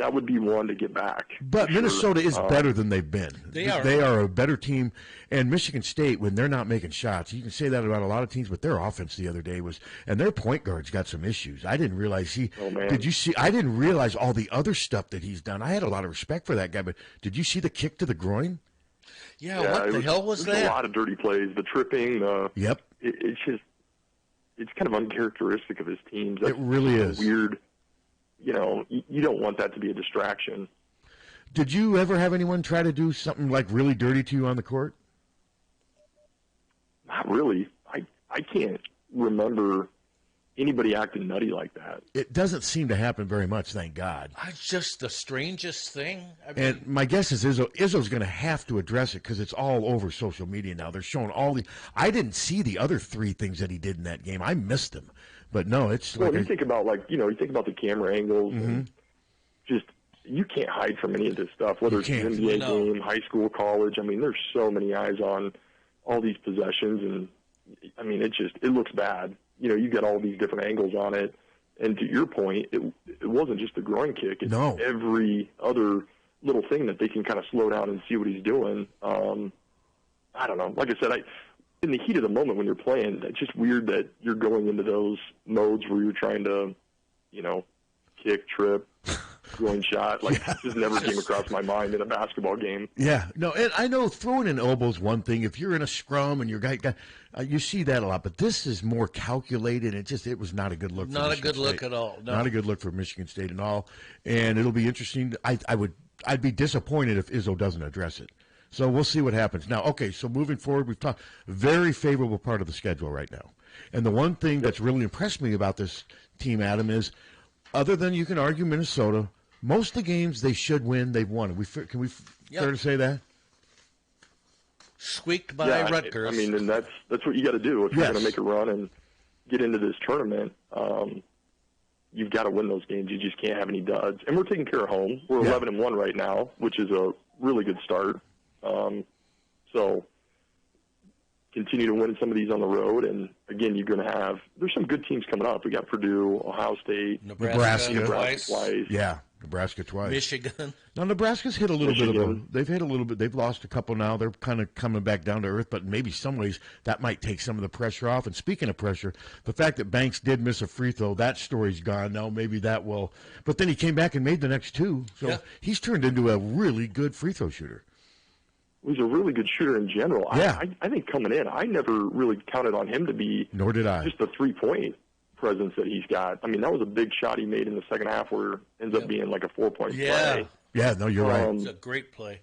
that would be one to get back. But Minnesota is better than they've been. They are. They are a better team. And Michigan State, when they're not making shots, you can say that about a lot of teams, but their offense the other day was, and their point guard's got some issues. I didn't realize did you see, I didn't realize all the other stuff that he's done. I had a lot of respect for that guy, but did you see the kick to the groin? Yeah, what the hell was that? A lot of dirty plays, the tripping. Yep. It's just, it's kind of uncharacteristic of his teams. That's it really is. Weird. You know, you don't want that to be a distraction. Did you ever have anyone try to do something like really dirty to you on the court? Not really. I can't remember anybody acting nutty like that. It doesn't seem to happen very much, thank God. It's just the strangest thing. And my guess is Izzo's going to have to address it because it's all over social media now. They're showing all the. I didn't see the other three things that he did in that game. I missed them, but no, it's. Well, like you think about you think about the camera angles and just you can't hide from any of this stuff. Whether it's an NBA game, high school, college. I mean, there's so many eyes on all these possessions, and I mean, it looks bad. You know, you get all these different angles on it. And to your point, it wasn't just the groin kick. It's every other little thing that they can kind of slow down and see what he's doing. I don't know. Like I said, in the heat of the moment when you're playing, it's just weird that you're going into those modes where you're trying to, kick, trip, groin shot. Like, it just never came across my mind in a basketball game. Yeah. No, and I know throwing an elbow is one thing. If you're in a scrum and your guy you see that a lot, but this is more calculated. It was not a good look. Not a good look at all. No. Not a good look for Michigan State at all. And it'll be interesting. I'd be disappointed if Izzo doesn't address it. So we'll see what happens. Now, okay, so moving forward, we've talked very favorable part of the schedule right now. And the one thing that's really impressed me about this team, Adam, is other than you can argue Minnesota, most of the games they should win, they've won. Can we fair to say that? Squeaked by Rutgers. I mean, and that's what you got to do if you're going to make a run and get into this tournament. You've got to win those games. You just can't have any duds. And we're taking care of home. We're 11-1 right now, which is a really good start. So continue to win some of these on the road. And, again, you're going to have – there's some good teams coming up. We got Purdue, Ohio State. Nebraska twice. Yeah, Nebraska twice. Michigan. Now, Nebraska's hit a little bit of they've hit a little bit. They've lost a couple now. They're kind of coming back down to earth, but maybe some ways that might take some of the pressure off. And speaking of pressure, the fact that Banks did miss a free throw, that story's gone now. Maybe that will. But then he came back and made the next two. So he's turned into a really good free throw shooter. He's a really good shooter in general. Yeah. I think coming in, I never really counted on him to be Nor did I. Just the three-point presence that he's got. I mean, that was a big shot he made in the second half where it ends up being like a 4-point play. Yeah, no, you're right. It's a great play.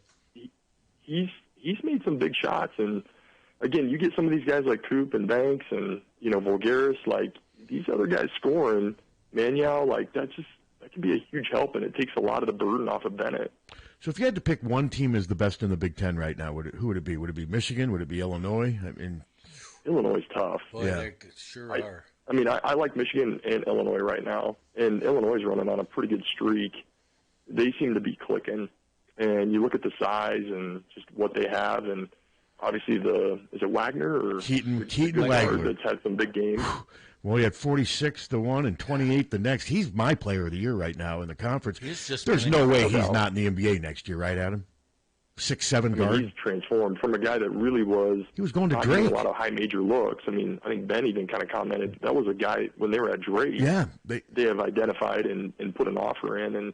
He's made some big shots, and again, you get some of these guys like Coop and Banks and Vulgaris, like these other guys scoring, Manuel, like that can be a huge help, and it takes a lot of the burden off of Bennett. So if you had to pick one team as the best in the Big Ten right now, who would it be? Would it be Michigan? Would it be Illinois? I mean, Illinois is tough. Boy, they sure are. I mean, I like Michigan and Illinois right now, and Illinois is running on a pretty good streak. They seem to be clicking, and you look at the size and just what they have, and obviously is it Wagner or Keaton Wagner that's had some big games. Well, he had 46 the one and 28 the next. He's my player of the year right now in the conference. There's no way he's not in the NBA next year, right, Adam? 6'7" guard. He's transformed from a guy that really was. He was going to Drake. Drake. A lot of high major looks. I mean, I think Ben even kind of commented that was a guy when they were at Drake. Yeah, they have identified and put an offer in, and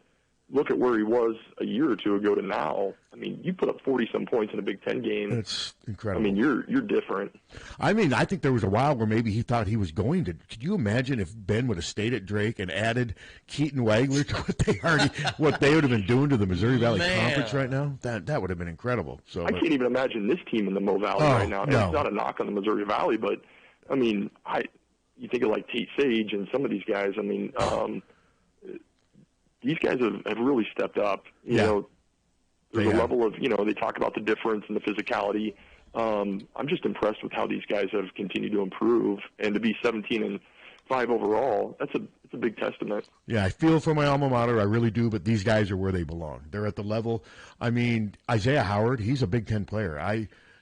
look at where he was a year or two ago to now. I mean, you put up 40-some points in a Big Ten game. It's incredible. I mean, you're different. I mean, I think there was a while where maybe he thought he was going to. Could you imagine if Ben would have stayed at Drake and added Keaton Wagler to what they would have been doing to the Missouri Valley Conference right now? That would have been incredible. So I can't even imagine this team in the Mo Valley right now. No. It's not a knock on the Missouri Valley, but I mean, you think of like Tate Sage and some of these guys. I mean. These guys have really stepped up. You know, there's a level of, they talk about the difference and the physicality. I'm just impressed with how these guys have continued to improve, and to be 17-5 overall, it's a big testament. Yeah, I feel for my alma mater, I really do, but these guys are where they belong. They're at the level. I mean, Isaiah Howard, he's a Big Ten player.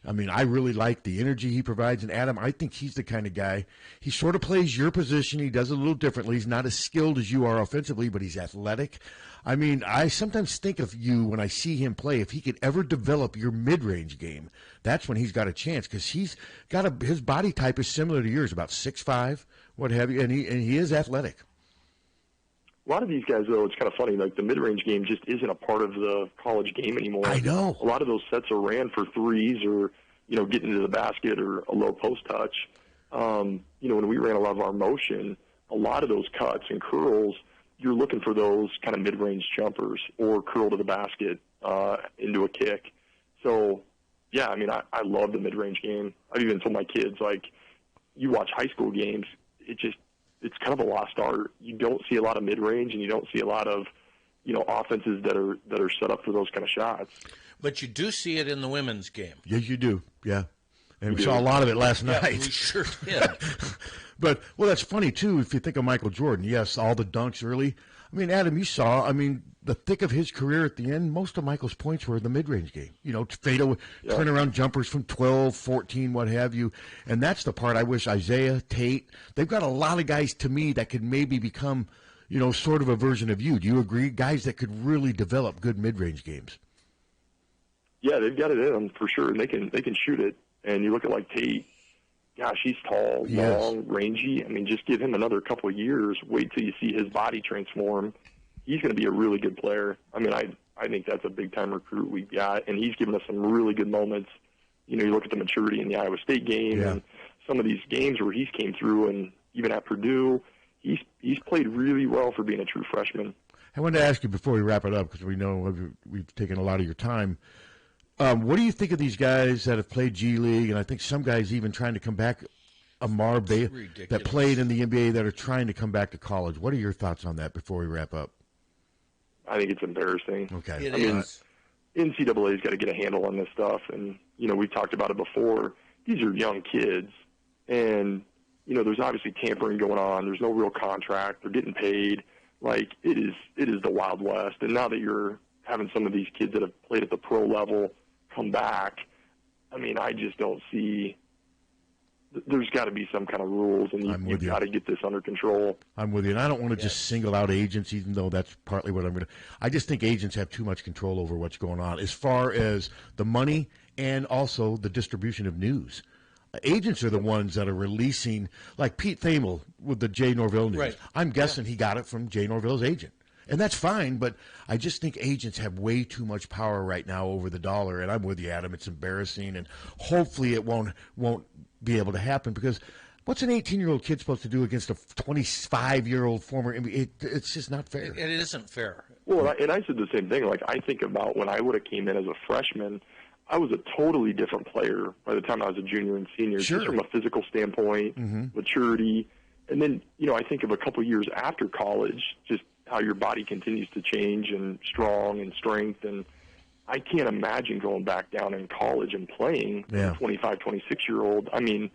I mean, I really like the energy he provides. And Adam, I think he's the kind of guy, he sort of plays your position. He does it a little differently. He's not as skilled as you are offensively, but he's athletic. I mean, I sometimes think of you when I see him play, if he could ever develop your mid-range game, that's when he's got a chance, because he's got his body type is similar to yours, about 6'5", what have you, and he is athletic. A lot of these guys, though, it's kind of funny. Like, the mid-range game just isn't a part of the college game anymore. I know. A lot of those sets are ran for threes or, getting into the basket or a low post touch. When we ran a lot of our motion, a lot of those cuts and curls, you're looking for those kind of mid-range jumpers or curl to the basket into a kick. So, yeah, I mean, I love the mid-range game. I've even told my kids, like, you watch high school games, it's kind of a lost art. You don't see a lot of mid-range, and you don't see a lot of, offenses that are set up for those kind of shots. But you do see it in the women's game. Yes, you do. Yeah, and we saw a lot of it last night. We sure did. But that's funny too. If you think of Michael Jordan, yes, all the dunks early. I mean, Adam, you saw. I mean, the thick of his career at the end, most of Michael's points were in the mid-range game. Fadeaway, turnaround jumpers from 12, 14, what have you. And that's the part I wish Isaiah, Tate, they've got a lot of guys to me that could maybe become, sort of a version of you. Do you agree? Guys that could really develop good mid-range games. Yeah, they've got it in them for sure, and they can shoot it. And you look at like Tate. Gosh, he's tall, long, rangy. I mean, just give him another couple of years. Wait till you see his body transform. He's going to be a really good player. I mean, I think that's a big-time recruit we've got, and he's given us some really good moments. You look at the maturity in the Iowa State game and some of these games where he's came through, and even at Purdue, he's played really well for being a true freshman. I wanted to ask you before we wrap it up, because we know we've taken a lot of your time. What do you think of these guys that have played G League, and I think some guys even trying to come back, Amar Bay, that played in the NBA that are trying to come back to college? What are your thoughts on that before we wrap up? I think it's embarrassing. Okay. It is. NCAA's got to get a handle on this stuff, and, we've talked about it before. These are young kids, and, there's obviously tampering going on. There's no real contract. They're getting paid. Like, it is the Wild West, and now that you're having some of these kids that have played at the pro level come back, I mean, I just don't see. There's got to be some kind of rules, and you've got to get this under control. I'm with you, and I don't want to just single out agents, even though that's partly what I'm going to. I just think agents have too much control over what's going on, as far as the money and also the distribution of news. Agents are the ones that are releasing, like Pete Thamel with the Jay Norville news. Right. I'm guessing he got it from Jay Norville's agent. And that's fine, but I just think agents have way too much power right now over the dollar, and I'm with you, Adam. It's embarrassing, and hopefully it won't be able to happen, because what's an 18-year-old kid supposed to do against a 25-year-old former NBA? It's just not fair. It isn't fair. Well, and I said the same thing. Like, I think about when I would have came in as a freshman, I was a totally different player by the time I was a junior and senior, just from a physical standpoint, maturity. And then, I think of a couple years after college, just how your body continues to change and strong and strength. And I can't imagine going back down in college and playing with a 25, 26-year-old. I mean,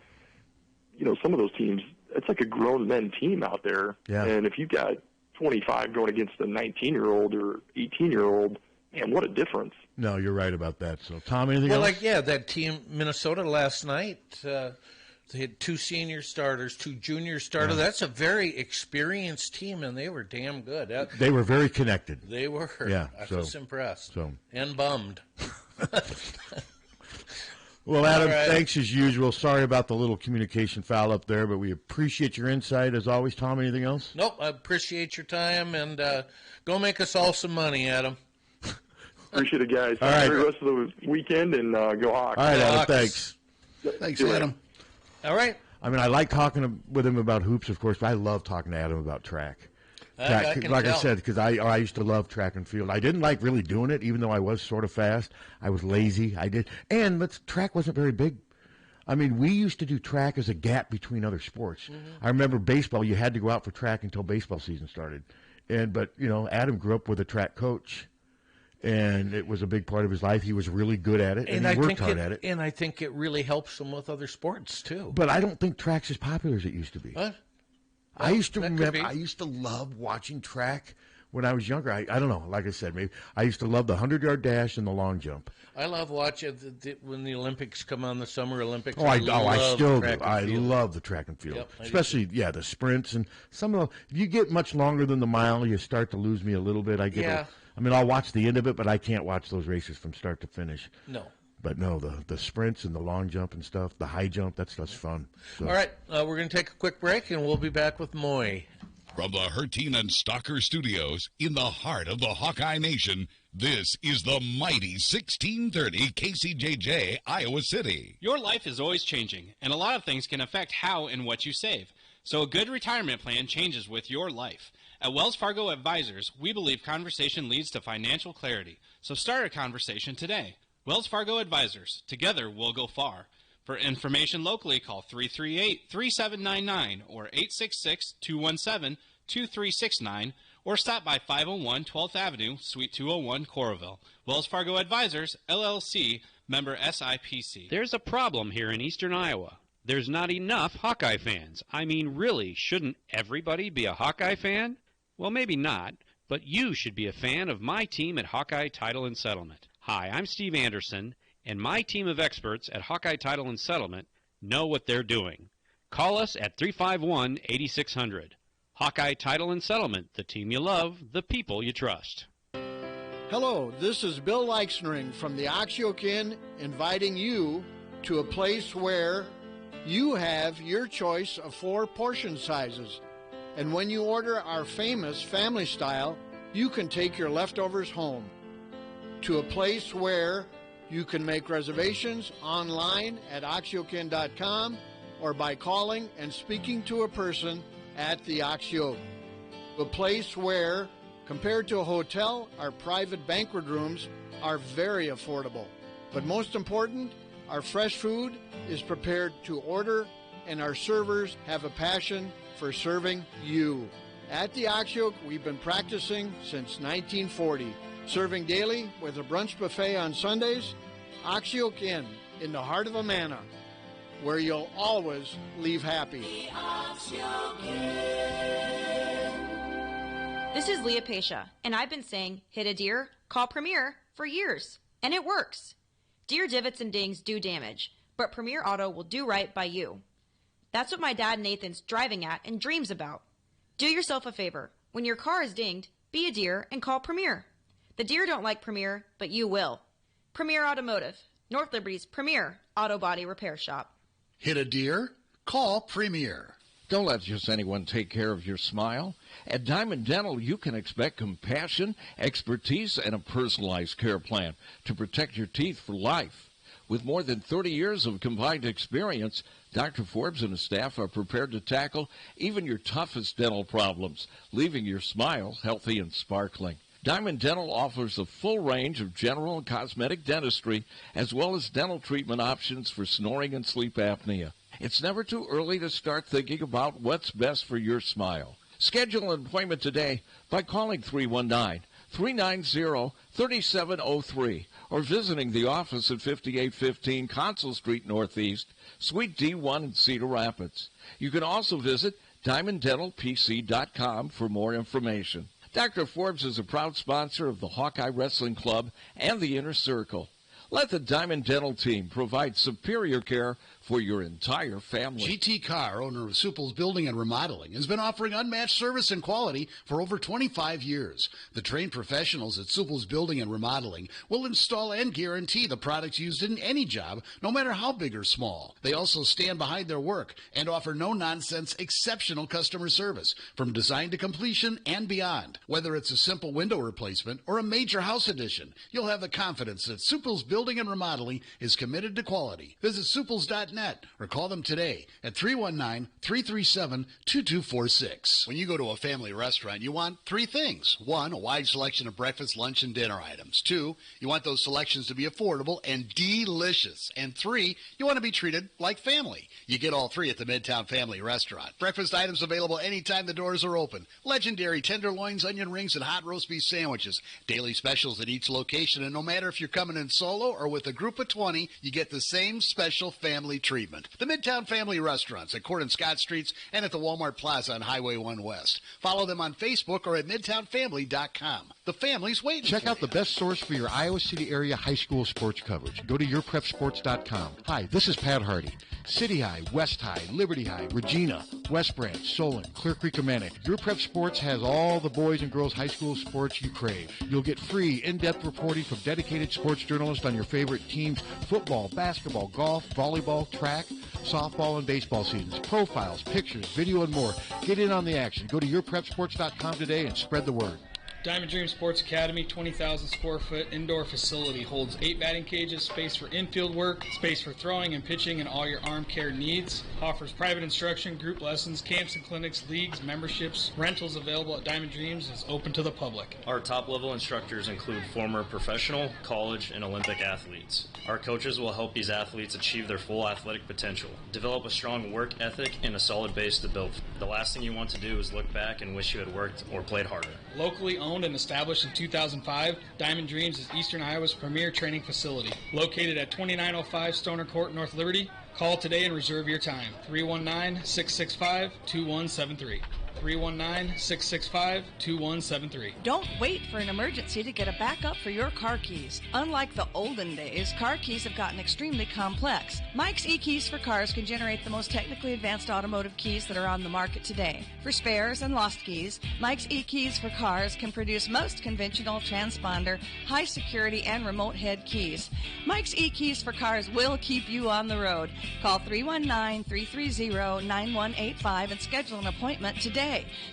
some of those teams, it's like a grown men team out there. Yeah. And if you've got 25 going against a 19-year-old or 18-year-old, man, what a difference. No, you're right about that. So, Tom, anything else? That team, Minnesota last night, they had 2 senior starters, 2 junior starters. Yeah. That's a very experienced team, and they were damn good. They were very connected. They were. Yeah, I was impressed. So. And bummed. Well, Adam, thanks as usual. Sorry about the little communication foul up there, but we appreciate your insight as always. Tom, anything else? Nope, I appreciate your time, and go make us all some money, Adam. Appreciate it, guys. All right. Have a great rest of the weekend, and go Hawks. All right, Adam, thanks. Thanks, Adam. All right. I mean, I like talking with him about hoops, of course, but I love talking to Adam about track. I can like tell. I said, because I used to love track and field. I didn't like really doing it, even though I was sort of fast. I was lazy. And track wasn't very big. I mean, we used to do track as a gap between other sports. Mm-hmm. I remember baseball, you had to go out for track until baseball season started. But Adam grew up with a track coach, and it was a big part of his life. He was really good at it, and he worked hard at it. And I think it really helps him with other sports, too. But I don't think track's as popular as it used to be. What? I used to love watching track when I was younger, I don't know, like I said, maybe I used to love the 100-yard dash and the long jump. I love watching when the Olympics come on, the Summer Olympics. I still do. I field. love the track and field, Yep, especially the sprints and some of the. If you get much longer than the mile, you start to lose me a little bit. I'll watch the end of it, but I can't watch those races from start to finish. No. But no, the sprints and the long jump and stuff, the high jump, that's fun. So. All right, we're going to take a quick break, and we'll be back with Moy. From the Harty and Stalker Studios in the heart of the Hawkeye Nation, this is the mighty 1630 KCJJ, Iowa City. Your life is always changing, and a lot of things can affect how and what you save. So a good retirement plan changes with your life. At Wells Fargo Advisors, we believe conversation leads to financial clarity. So start a conversation today. Wells Fargo Advisors. Together, we'll go far. For information locally, call 338-3799 or 866-217-2369 or stop by 501 12th Avenue, Suite 201, Coralville. Wells Fargo Advisors, LLC, member SIPC. There's a problem here in eastern Iowa. There's not enough Hawkeye fans. I mean, really, shouldn't everybody be a Hawkeye fan? Well, maybe not, but you should be a fan of my team at Hawkeye Title and Settlement. Hi, I'm Steve Anderson, and my team of experts at Hawkeye Title and Settlement know what they're doing. Call us at 351-8600. Hawkeye Title and Settlement, the team you love, the people you trust. Hello, this is Bill Leixnering from the Oxyoke Inn, inviting you to a place where you have your choice of 4 portion sizes. And when you order our famous family style, you can take your leftovers home. To a place where you can make reservations online at oxyokeinn.com or by calling and speaking to a person at the Oxyoke. A place where, compared to a hotel, our private banquet rooms are very affordable. But most important, our fresh food is prepared to order, and our servers have a passion for serving you. At the Oxyoke, we've been practicing since 1940, serving daily with a brunch buffet on Sundays. Oxyoke Inn, in the heart of Amana, where you'll always leave happy. This is Leah Pasha, and I've been saying, hit a deer, call Premier for years, and it works. Deer divots and dings do damage, but Premier Auto will do right by you. That's what my dad Nathan's driving at and dreams about. Do yourself a favor. When your car is dinged, be a deer and call Premier. The deer don't like Premier, but you will. Premier Automotive, North Liberty's premier auto body repair shop. Hit a deer? Call Premier. Don't let just anyone take care of your smile. At Diamond Dental, you can expect compassion, expertise, and a personalized care plan to protect your teeth for life. With more than 30 years of combined experience, Dr. Forbes and his staff are prepared to tackle even your toughest dental problems, leaving your smile healthy and sparkling. Diamond Dental offers a full range of general and cosmetic dentistry, as well as dental treatment options for snoring and sleep apnea. It's never too early to start thinking about what's best for your smile. Schedule an appointment today by calling 319-390-3703 or visiting the office at 5815 Consul Street Northeast, Suite D1 in Cedar Rapids. You can also visit DiamondDentalPC.com for more information. Dr. Forbes is a proud sponsor of the Hawkeye Wrestling Club and the Inner Circle. Let the Diamond Dental team provide superior care for your entire family. GT Carr, owner of Supple's Building and Remodeling, has been offering unmatched service and quality for over 25 years. The trained professionals at Supple's Building and Remodeling will install and guarantee the products used in any job, no matter how big or small. They also stand behind their work and offer no-nonsense, exceptional customer service from design to completion and beyond. Whether it's a simple window replacement or a major house addition, you'll have the confidence that Supple's Building and Remodeling is committed to quality. Visit supples.net or call them today at 319-337-2246. When you go to a family restaurant, you want 3 things. 1, a wide selection of breakfast, lunch, and dinner items. 2, you want those selections to be affordable and delicious. And 3, you want to be treated like family. You get all 3 at the Midtown Family Restaurant. Breakfast items available anytime the doors are open. Legendary tenderloins, onion rings, and hot roast beef sandwiches. Daily specials at each location, and no matter if you're coming in solo or with a group of 20, you get the same special family treatment. The Midtown Family Restaurants at Court and Scott Streets and at the Walmart Plaza on Highway 1 West. Follow them on Facebook or at MidtownFamily.com. The family's waiting. Check out the best source for your Iowa City area high school sports coverage. Go to YourPrepSports.com. Hi, this is Pat Harty. City High, West High, Liberty High, Regina, West Branch, Solon, Clear Creek, Amana. Your Prep Sports has all the boys and girls high school sports you crave. You'll get free, in-depth reporting from dedicated sports journalists on your favorite teams: football, basketball, golf, volleyball, track, softball, and baseball seasons. Profiles, pictures, video, and more. Get in on the action. Go to YourPrepSports.com today and spread the word. Diamond Dream Sports Academy, 20,000 square foot indoor facility, holds 8 batting cages, space for infield work, space for throwing and pitching, and all your arm care needs. Offers private instruction, group lessons, camps and clinics, leagues, memberships. Rentals available at Diamond Dreams is open to the public. Our top level instructors include former professional, college, and Olympic athletes. Our coaches will help these athletes achieve their full athletic potential, develop a strong work ethic, and a solid base to build. The last thing you want to do is look back and wish you had worked or played harder. Locally owned and established in 2005, Diamond Dreams is Eastern Iowa's premier training facility. Located at 2905 Stoner Court, North Liberty. Call today and reserve your time. 319-665-2173. 319-665-2173. Don't wait for an emergency to get a backup for your car keys. Unlike the olden days, car keys have gotten extremely complex. Mike's eKeys for Cars can generate the most technically advanced automotive keys that are on the market today. For spares and lost keys, Mike's eKeys for Cars can produce most conventional transponder, high security, and remote head keys. Mike's eKeys for Cars will keep you on the road. Call 319-330-9185 and schedule an appointment today.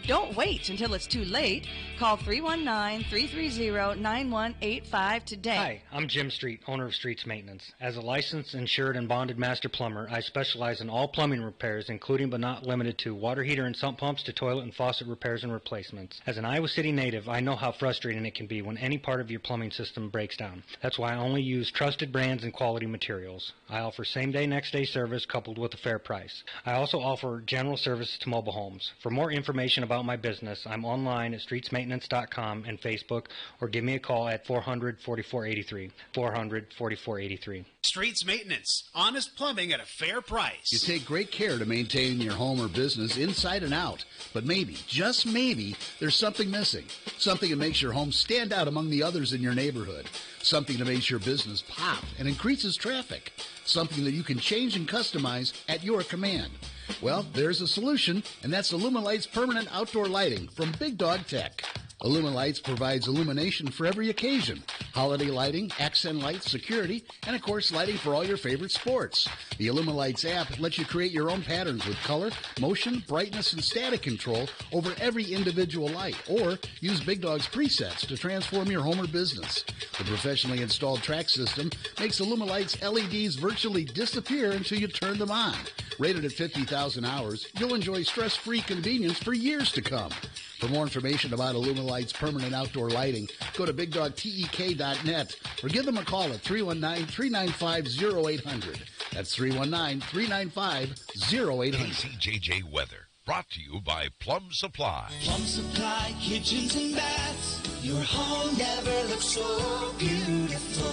Don't wait until it's too late. Call 319-330-9185 today. Hi, I'm Jim Street, owner of Streets Maintenance. As a licensed, insured, and bonded master plumber, I specialize in all plumbing repairs, including but not limited to water heater and sump pumps to toilet and faucet repairs and replacements. As an Iowa City native, I know how frustrating it can be when any part of your plumbing system breaks down. That's why I only use trusted brands and quality materials. I offer same-day, next-day service coupled with a fair price. I also offer general services to mobile homes. For more information about my business, I'm online at streetsmaintenance.com and Facebook, or give me a call at 400-4483. 400-4483. Streets Maintenance. Honest plumbing at a fair price. You take great care to maintain your home or business inside and out. But maybe, just maybe, there's something missing. Something that makes your home stand out among the others in your neighborhood. Something that makes your business pop and increases traffic. Something that you can change and customize at your command. Well, there's a solution, and that's Illuminlight's permanent outdoor lighting from Big Dog Tech. Illuminlights provides illumination for every occasion. Holiday lighting, accent lights, security, and of course lighting for all your favorite sports. The Illuminlights app lets you create your own patterns with color, motion, brightness, and static control over every individual light, or use Big Dog's presets to transform your home or business. The professionally installed track system makes Illuminlight's LEDs virtually disappear until you turn them on. Rated at 50,000 hours, you'll enjoy stress-free convenience for years to come. For more information about Illuminlight's permanent outdoor lighting, go to BigDogTEK.net or give them a call at 319-395-0800. That's 319-395-0800. KCJJ Weather, brought to you by Plum Supply. Plum Supply Kitchens and Baths. Your home never looks so beautiful.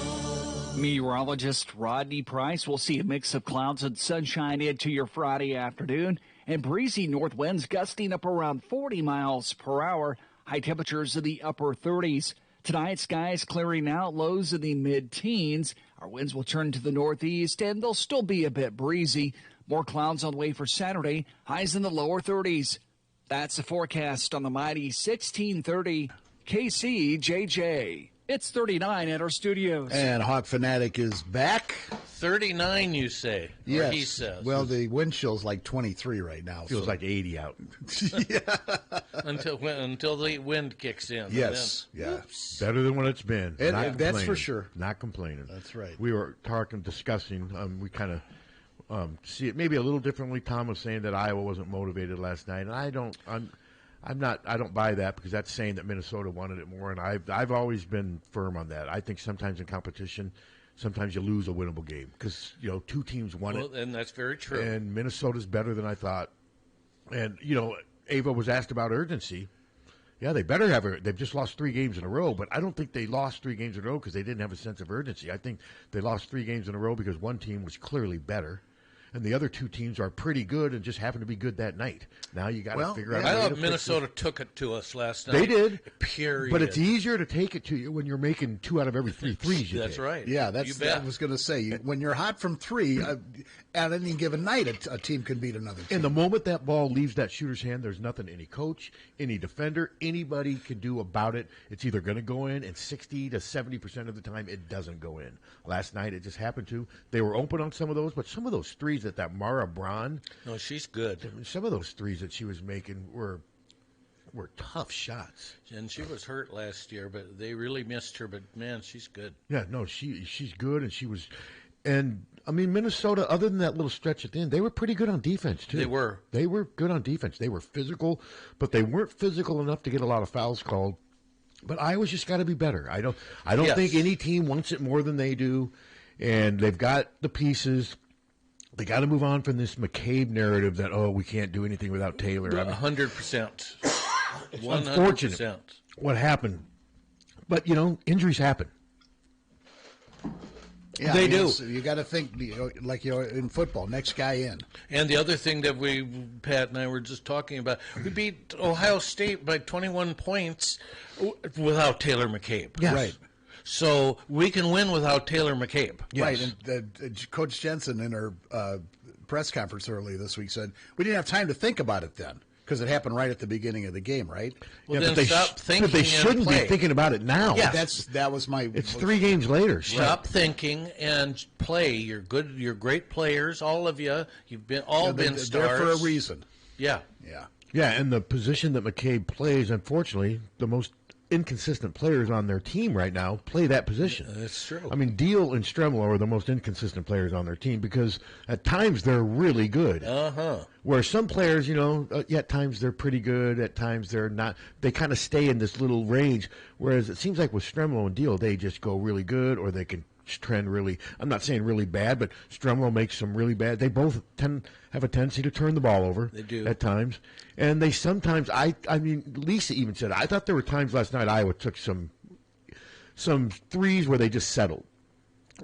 Meteorologist Rodney Price will see a mix of clouds and sunshine into your Friday afternoon, and breezy north winds gusting up around 40 miles per hour. High temperatures in the upper 30s. Tonight, skies clearing out, lows in the mid-teens. Our winds will turn to the northeast, and they'll still be a bit breezy. More clouds on the way for Saturday, highs in the lower 30s. That's the forecast on the mighty 1630 KCJJ. It's 39 at our studios. And Hawkfanatic is back. 39, you say? Yes. Or he says. Well, the wind chill's like 23 right now. Feels like 80 out. Until the wind kicks in. Yes. Yeah. Oops. Better than what it's been. That's for sure. Not complaining. That's right. We were discussing. We kind of see it maybe a little differently. Tom was saying that Iowa wasn't motivated last night, and I don't buy that, because that's saying that Minnesota wanted it more, and I've always been firm on that. I think sometimes in competition, sometimes you lose a winnable game because two teams won it, and that's very true. And Minnesota's better than I thought. And Ava was asked about urgency. Yeah, they better have it. They've just lost 3 games in a row, but I don't think they lost 3 games in a row because they didn't have a sense of urgency. I think they lost 3 games in a row because one team was clearly better. and the other two teams are pretty good and just happen to be good that night. Now you got to figure out. I thought Minnesota took it to us last night. They did. Period. But it's easier to take it to you when you're making 2 out of every 3 threes. That's right. Yeah, I was going to say, when you're hot from 3, at any given night, a team can beat another team. And the moment that ball leaves that shooter's hand, there's nothing any coach, any defender, anybody can do about it. It's either going to go in, and 60 to 70% of the time, it doesn't go in. Last night, it just happened to. They were open on some of those, but some of those threes that Mara Braun. No, she's good. Some of those threes that she was making were tough shots. And she was hurt last year, but they really missed her. But, man, she's good. Yeah, no, she's good, and she was – and, I mean, Minnesota, other than that little stretch at the end, they were pretty good on defense, too. They were. They were good on defense. They were physical, but they weren't physical enough to get a lot of fouls called. But Iowa's just got to be better. I don't think any team wants it more than they do, and they've got the pieces. They got to move on from this McCabe narrative that, we can't do anything without Taylor. 100%. It's unfortunate what happened. But, injuries happen. Yeah, they do. You got to think like in football, next guy in. And the other thing that Pat and I were just talking about, we beat Ohio State by 21 points without Taylor McCabe. Yes. Right. So we can win without Taylor McCabe. Yes. Right. And Coach Jensen in her press conference earlier this week said, we didn't have time to think about it then. Because it happened right at the beginning of the game, right? Well, then stop thinking. But they shouldn't be thinking about it now. Yeah, that was my. It's 3 games later. Stop thinking and play. You're good. You're great players. All of you. You've been been stars. There for a reason. Yeah. Yeah. Yeah, and the position that McCabe plays, unfortunately, the most inconsistent players on their team right now play that position. That's true. I mean, Deal and Stremlo are the most inconsistent players on their team because at times they're really good. Where some players, at times they're pretty good, at times they're not. They kind of stay in this little range. Whereas it seems like with Stremlo and Deal, they just go really good, or they can trend really. I'm not saying really bad, but Stremlo makes some really bad. They both have a tendency to turn the ball over. They do at times, and they sometimes. I mean, Lisa even said I thought there were times last night Iowa took some threes where they just settled.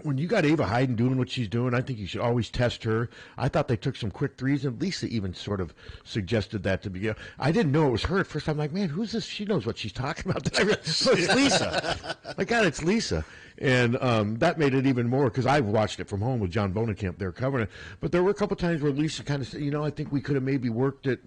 When you got Ava Hayden doing what she's doing, I think you should always test her. I thought they took some quick threes, and Lisa even sort of suggested that to begin. I didn't know it was her at first. I'm like, man, who's this? She knows what she's talking about. So it's Lisa. My God, it's Lisa. And that made it even more because I've watched it from home with John Bonenkamp there covering it. But there were a couple times where Lisa kind of said, I think we could have maybe worked it,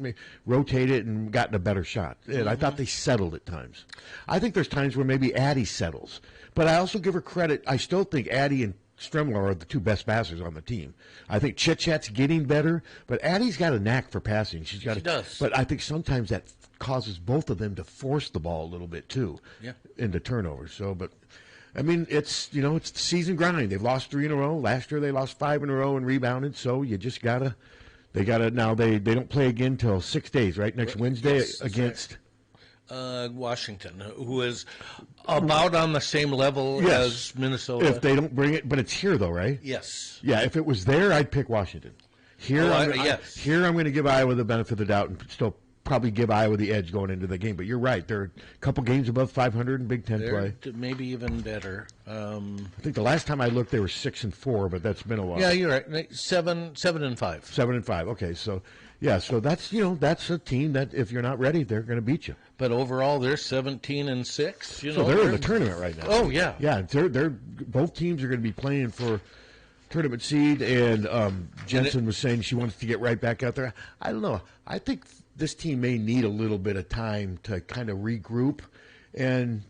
rotated, and gotten a better shot. And I thought they settled at times. I think there's times where maybe Addie settles. But I also give her credit. I still think Addie and Stremler are the 2 best passers on the team. I think Chit-Chat's getting better, but Addie's got a knack for passing. She does. But I think sometimes that causes both of them to force the ball a little bit, too, into turnovers. So, but, I mean, it's the season grind. They've lost 3 in a row. Last year they lost 5 in a row and rebounded, so you just got to – now they don't play again until 6 days, right? Next Wednesday against – Washington, who is about on the same level as Minnesota. If they don't bring it, but it's here though, right? Yes. Yeah, if it was there, I'd pick Washington. Here, here I'm going to give Iowa the benefit of the doubt and still probably give Iowa the edge going into the game. But you're right; they're a couple games above 500 in Big Ten play. Maybe even better. I think the last time I looked, they were 6-4, but that's been a while. Yeah, you're right. 7-5. 7-5. Okay, so. Yeah, so that's that's a team that if you're not ready, they're going to beat you. But overall, they're 17-6. So they're in the tournament right now. Oh yeah, yeah. They're both teams are going to be playing for tournament seed. And Jensen was saying she wants to get right back out there. I don't know. I think this team may need a little bit of time to kind of regroup and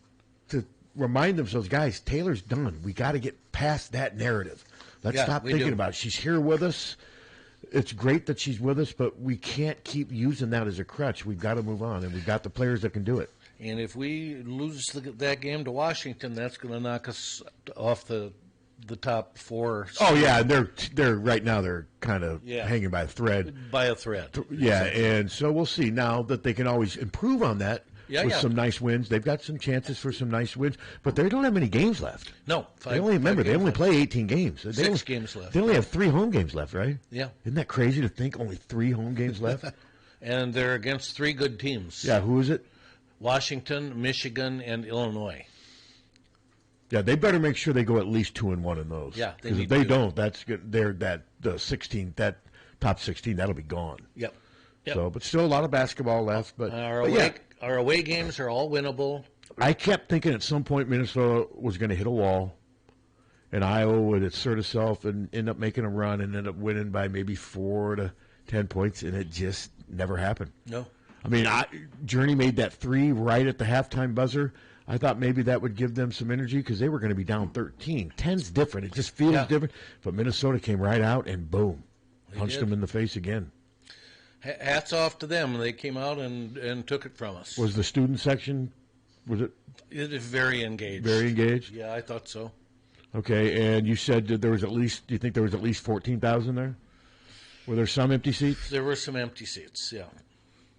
to remind themselves, guys, Taylor's done. We got to get past that narrative. Let's stop thinking about it. She's here with us. It's great that she's with us, but we can't keep using that as a crutch. We've got to move on, and we've got the players that can do it. And if we lose that game to Washington, that's going to knock us off the top 4. Oh yeah, they're right now they're kind of hanging by a thread. By a thread. Yeah, and so we'll see now that they can always improve on that. With some nice wins. They've got some chances for some nice wins, but they don't have many games left. No. They only play 18 games. 6 games left. They only have 3 home games left, right? Yeah. Isn't that crazy to think only 3 home games left? And they're against 3 good teams. Yeah, who is it? Washington, Michigan, and Illinois. Yeah, they better make sure they go at least 2-1 in those. Yeah, because if they don't, that's good. They're the 16, that top 16, that'll be gone. Yep. So, but still a lot of basketball left. But Our but away games are all winnable. I kept thinking at some point Minnesota was going to hit a wall, and Iowa would assert itself and end up making a run and end up winning by maybe 4 to 10 points, and it just never happened. No. I mean, Journey made that 3 right at the halftime buzzer. I thought maybe that would give them some energy because they were going to be down 13. 10's different. It just feels different. But Minnesota came right out and boom, punched them in the face again. Hats off to them. They came out and took it from us. Was the student section, was it? It is very engaged. Very engaged? Yeah, I thought so. Okay, and you said that there was at least, do you think there was at least 14,000 there? Were there some empty seats? There were some empty seats, yeah.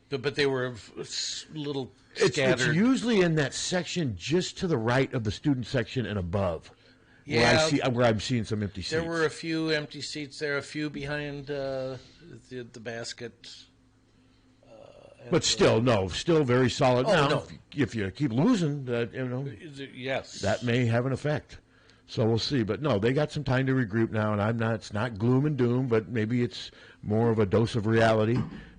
But they were a little It's scattered. usually in that section just to the right of the student section and above. Yeah, where I'm seeing some empty seats. There were a few empty seats there, a few behind the basket. But still, still very solid. Oh, now, no. if you keep losing, Yes. that may have an effect. So we'll see. But no, they got some time to regroup now, and it's not gloom and doom, but maybe it's more of a dose of reality.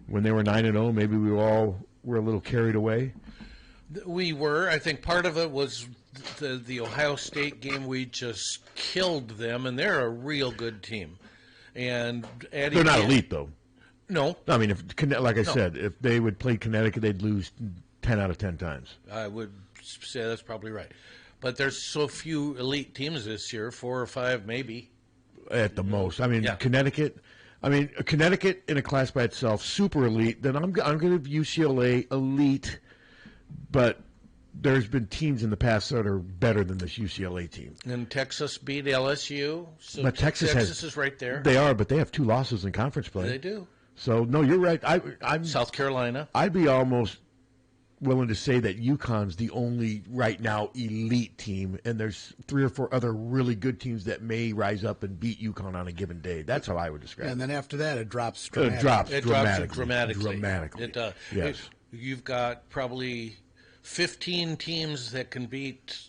When they were 9-0, maybe we all were a little carried away. We were. I think part of it was the Ohio State game. We just killed them, and they're a real good team. And They're not elite, though. No. I mean, like I said, if they would play Connecticut, they'd lose 10 out of 10 times. I would say that's probably right. But there's so few elite teams this year, 4 or 5 maybe. At the most. I mean, Connecticut in a class by itself, super elite. Then I'm going to give UCLA elite, but there's been teams in the past that are better than this UCLA team. And Texas beat LSU. So But Texas is right there. They are, but they have 2 losses in conference play. They do. So, no, you're right. I'm South Carolina. I'd be almost willing to say that UConn's the only right now elite team, and there's 3 or 4 other really good teams that may rise up and beat UConn on a given day. That's how I would describe it. And then after that, it drops It dramatically. drops dramatically. Dramatically. It does. Yes. You've got probably 15 teams that can beat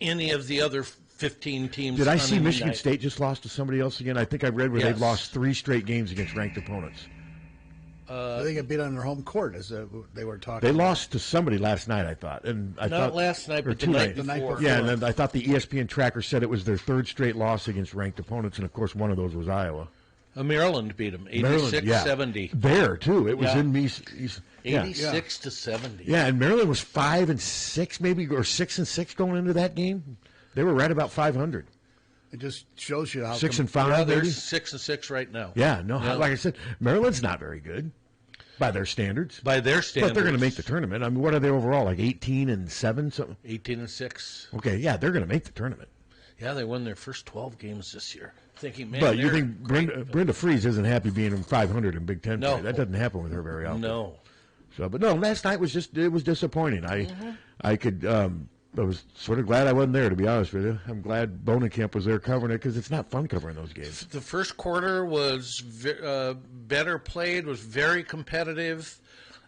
any of the other 15 teams. Did I see any Michigan night. State just lost to somebody else again? I think I read where they've lost 3 straight games against ranked opponents. They get beat on their home court, as they were talking. They lost to somebody last night, I thought. And I Not thought, last night, or but the 2 night nights. before. Yeah, and then I thought the ESPN tracker said it was their 3rd straight loss against ranked opponents, and of course one of those was Iowa. Maryland beat them, 86-70. There, too. It was in East. 86-70. Yeah, and Maryland was 5-6 maybe, or 6-6 going into that game. They were right about 500. It just shows you how 6-5. Yeah, they're maybe? 6-6 right now. Yeah, like I said, Maryland's not very good by their standards. By their standards, but they're going to make the tournament. I mean, what are they overall? Like 18-7, something. 18-6. Okay, yeah, they're going to make the tournament. Yeah, they won their first 12 games this year. Thinking, man, but you think Brenda Fries isn't happy being in 500 in Big Ten play? That doesn't happen with her very often. No. So, but no, last night was disappointing. I was sort of glad I wasn't there, to be honest with you. I'm glad Bonenkamp was there covering it because it's not fun covering those games. The first quarter was better played, was very competitive,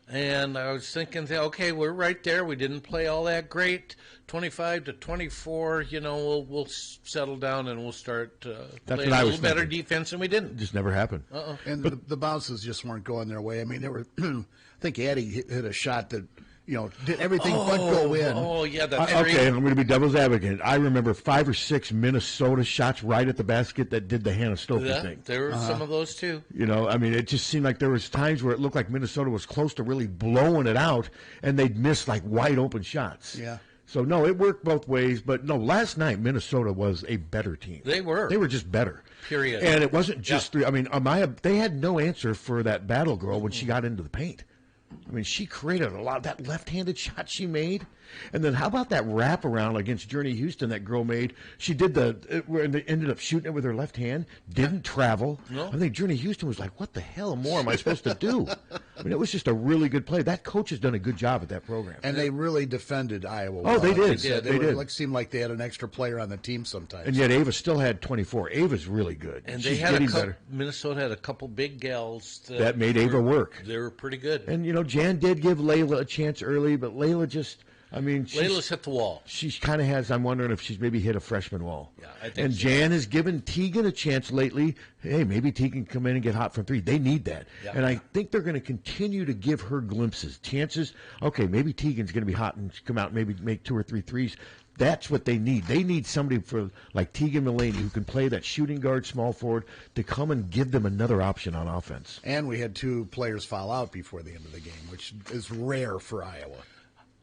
and I was thinking, okay, we're right there. We didn't play all that great. 25-24, we'll settle down and we'll start playing a little better defense, and we didn't. It just never happened. And the bounces just weren't going their way. I mean, there were. I think Addy hit a shot that did everything but go in. Oh yeah, that's okay. I'm going to be devil's advocate. I remember 5 or 6 Minnesota shots right at the basket that did the Hannah Stokes thing. There were some of those too. I mean, it just seemed like there was times where it looked like Minnesota was close to really blowing it out, and they'd miss like wide open shots. Yeah. So, no, it worked both ways. But, no, last night Minnesota was a better team. They were. They were just better. Period. And it wasn't just 3. I mean, Amaya, they had no answer for that battle girl when she got into the paint. I mean, she created a lot of that left-handed shot she made. And then how about that wraparound against Journey Houston that girl made? She did where they ended up shooting it with her left hand, didn't travel. No. I think Journey Houston was like, what the hell more am I supposed to do? I mean, it was just a really good play. That coach has done a good job at that program. And they really defended Iowa. Oh, they did. They did. It seemed like they had an extra player on the team sometimes. And yet Ava still had 24. Ava's really good. And She's they had getting better. Minnesota had a couple big gals that made Ava work. They were pretty good. And, Jan did give Layla a chance early, but Layla just, I mean, Layla's hit the wall. She kind of has. I'm wondering if she's maybe hit a freshman wall. Yeah, I think and so. Jan has given Tegan a chance lately. Hey, maybe Tegan can come in and get hot from three. They need that. Yeah. And I think they're going to continue to give her glimpses, chances. Okay, maybe Tegan's going to be hot and come out and maybe make 2 or 3 threes. That's what they need. They need somebody for like Tegan Mullaney who can play that shooting guard, small forward, to come and give them another option on offense. And we had 2 players foul out before the end of the game, which is rare for Iowa.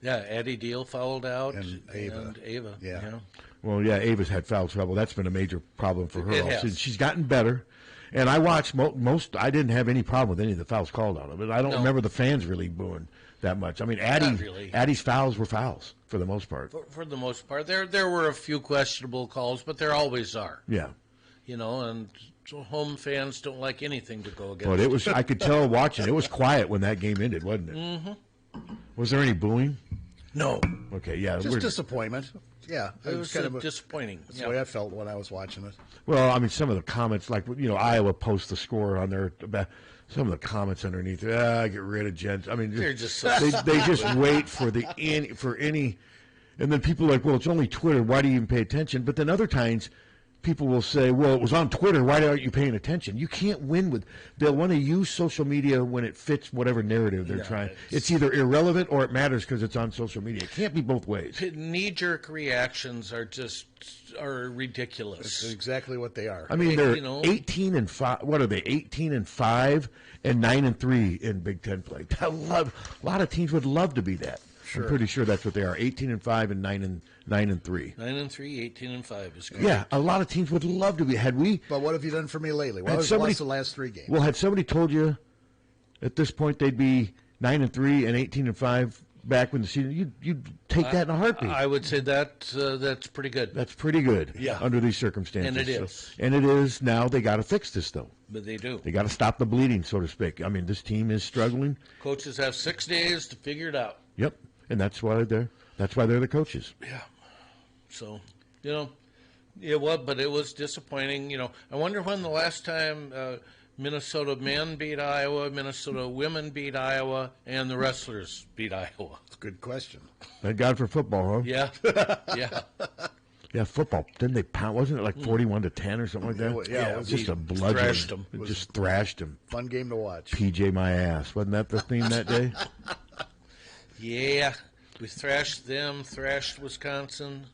Yeah, Eddie Deal fouled out. And Ava. Yeah. Well, yeah, Ava's had foul trouble. That's been a major problem for her. It Also. has. She's gotten better. And I watched most. I didn't have any problem with any of the fouls called on them. But I don't remember the fans really booing that much. I mean, really. Addie's fouls were fouls for the most part. For the most part. There were a few questionable calls, but there always are. Yeah. And home fans don't like anything to go against. But it was. I could tell watching. It was quiet when that game ended, wasn't it? Mm-hmm. Was there any booing? No. Okay, yeah. Just disappointment. Yeah. It was kind of disappointing. That's the way I felt when I was watching it. Well, I mean, some of the comments, like, Iowa posts the score on their, some of the comments underneath, get rid of Jen. I mean, They're just so they just wait for any, and then people are like, well, it's only Twitter. Why do you even pay attention? But then other times, people will say, well, it was on Twitter. Why aren't you paying attention? You can't win with. They'll want to use social media when it fits whatever narrative they're trying. It's either irrelevant or it matters because it's on social media. It can't be both ways. Knee-jerk reactions are ridiculous. That's exactly what they are. I mean, they're 18 and 5. What are they? 18 and 5 and 9 and 3 in Big Ten play. A lot of teams would love to be that. Sure. I'm pretty sure that's what they are. 18 and 5 and 9 and 3. 9 and 3, 18 and 5 is good. Yeah, a lot of teams would love to be. But what have you done for me lately? Well, I've lost the last 3 games. Well, had somebody told you at this point they'd be 9 and 3 and 18 and 5 back when the season, you'd take that in a heartbeat. I would say that's pretty good. That's pretty good. Yeah. Under these circumstances. And it is. And it is now. They got to fix this though. But they do. They got to stop the bleeding, so to speak. I mean, this team is struggling. Coaches have 6 days to figure it out. Yep. And that's why they're the coaches. Yeah. So, but it was disappointing. I wonder when the last time Minnesota men beat Iowa, Minnesota women beat Iowa, and the wrestlers beat Iowa. That's a good question. Thank God for football, huh? Yeah. Yeah. Yeah, football. Didn't they pound? Wasn't it like 41-10 or something like that? Yeah, it was just a bludgeon. Thrashed them. It just thrashed them. Fun game to watch. PJ my ass. Wasn't that the theme that day? Yeah. We thrashed them, thrashed Wisconsin.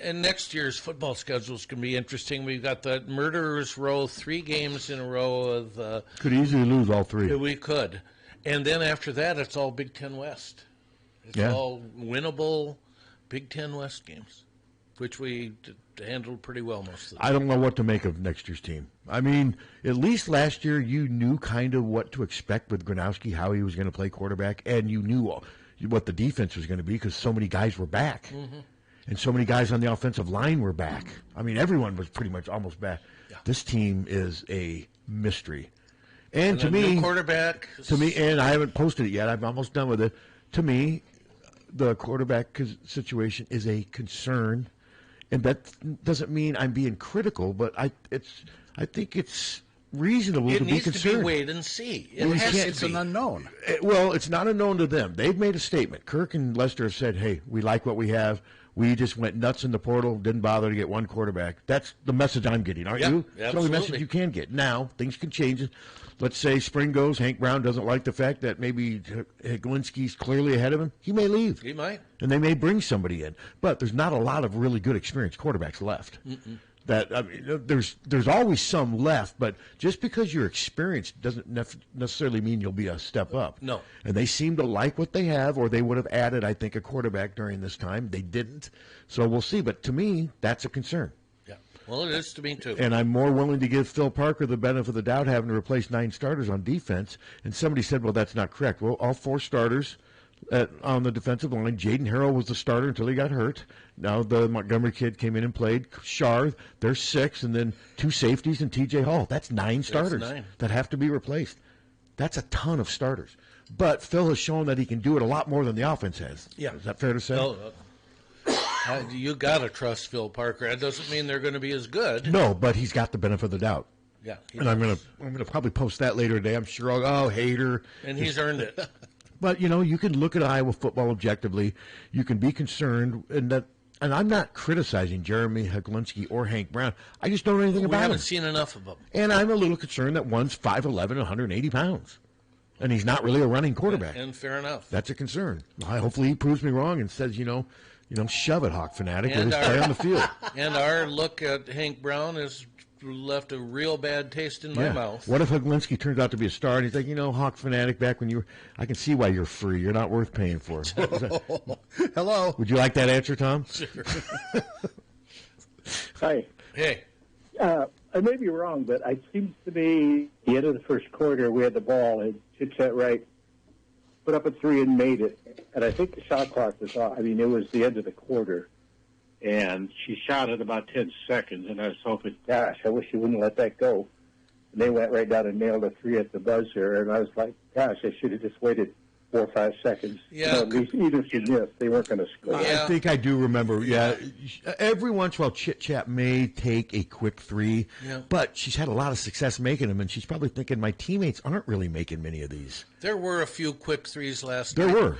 And next year's football schedule is going to be interesting. We've got the Murderers Row, 3 games in a row of. Could easily lose all 3. We could. And then after that, it's all Big Ten West. It's all winnable Big Ten West games, which we handled pretty well most of the time. I don't know what to make of next year's team. I mean, at least last year you knew kind of what to expect with Gronowski, how he was going to play quarterback, and you knew what the defense was going to be because so many guys were back. Mm-hmm. And so many guys on the offensive line were back. I mean, everyone was pretty much almost back. Yeah. This team is a mystery. And to me, new quarterback. To me, and I haven't posted it yet. I'm almost done with it. To me, the quarterback situation is a concern, and that doesn't mean I'm being critical. But I think it's reasonable to be concerned. It needs to be wait and see. It's an unknown. Well, it's not unknown to them. They've made a statement. Kirk and Lester have said, "Hey, we like what we have. We just went nuts in the portal, didn't bother to get one quarterback." That's the message I'm getting, aren't you? It's the only message you can get. Now, things can change. Let's say spring goes, Hank Brown doesn't like the fact that maybe Glinski's clearly ahead of him. He may leave. He might. And they may bring somebody in. But there's not a lot of really good experienced quarterbacks left. There's always some left, but just because you're experienced doesn't necessarily mean you'll be a step up. No. And they seem to like what they have, or they would have added, I think, a quarterback during this time. They didn't. So we'll see. But to me, that's a concern. Yeah. Well, it is to me, too. And I'm more willing to give Phil Parker the benefit of the doubt having to replace 9 starters on defense. And somebody said, well, that's not correct. Well, all 4 starters on the defensive line. Jaden Harrell was the starter until he got hurt. Now the Montgomery kid came in and played. Shar, there's 6, and then 2 safeties and T.J. Hall. That's 9 starters that have to be replaced. That's a ton of starters. But Phil has shown that he can do it a lot more than the offense has. Yeah. Is that fair to say? You got to trust Phil Parker. That doesn't mean they're going to be as good. No, but he's got the benefit of the doubt. Yeah. And I'm gonna probably post that later today. I'm sure hater. And he's earned it. But, you can look at Iowa football objectively. You can be concerned, and I'm not criticizing Jeremy Haglinski or Hank Brown. I just don't know anything about them. We haven't seen enough of them. And I'm a little concerned that one's 5'11", 180 pounds. And he's not really a running quarterback. And fair enough. That's a concern. Hopefully he proves me wrong and says, shove it, Hawkfanatic, with his play on the field. And our look at Hank Brown has left a real bad taste in my mouth. What if Haglinski turns out to be a star and he's like, Hawkfanatic, back when I can see why you're free. You're not worth paying for. Hello. Would you like that answer, Tom? Sure. Hi. Hey. I may be wrong, but it seems to me the end of the first quarter we had the ball and Chit-Chat Wright put up a 3 and made it. And I think the shot clock was off. I mean, it was the end of the quarter. And she shot it about 10 seconds, and I was hoping, gosh, I wish she wouldn't let that go. And they went right down and nailed a 3 at the buzzer, and I was like, gosh, I should have just waited 4 or 5 seconds. Yeah. At least, even if she missed, they weren't going to score. I think I do remember, every once in a while Chit-Chat may take a quick 3, but she's had a lot of success making them, and she's probably thinking, my teammates aren't really making many of these. There were a few quick 3s last night. There were.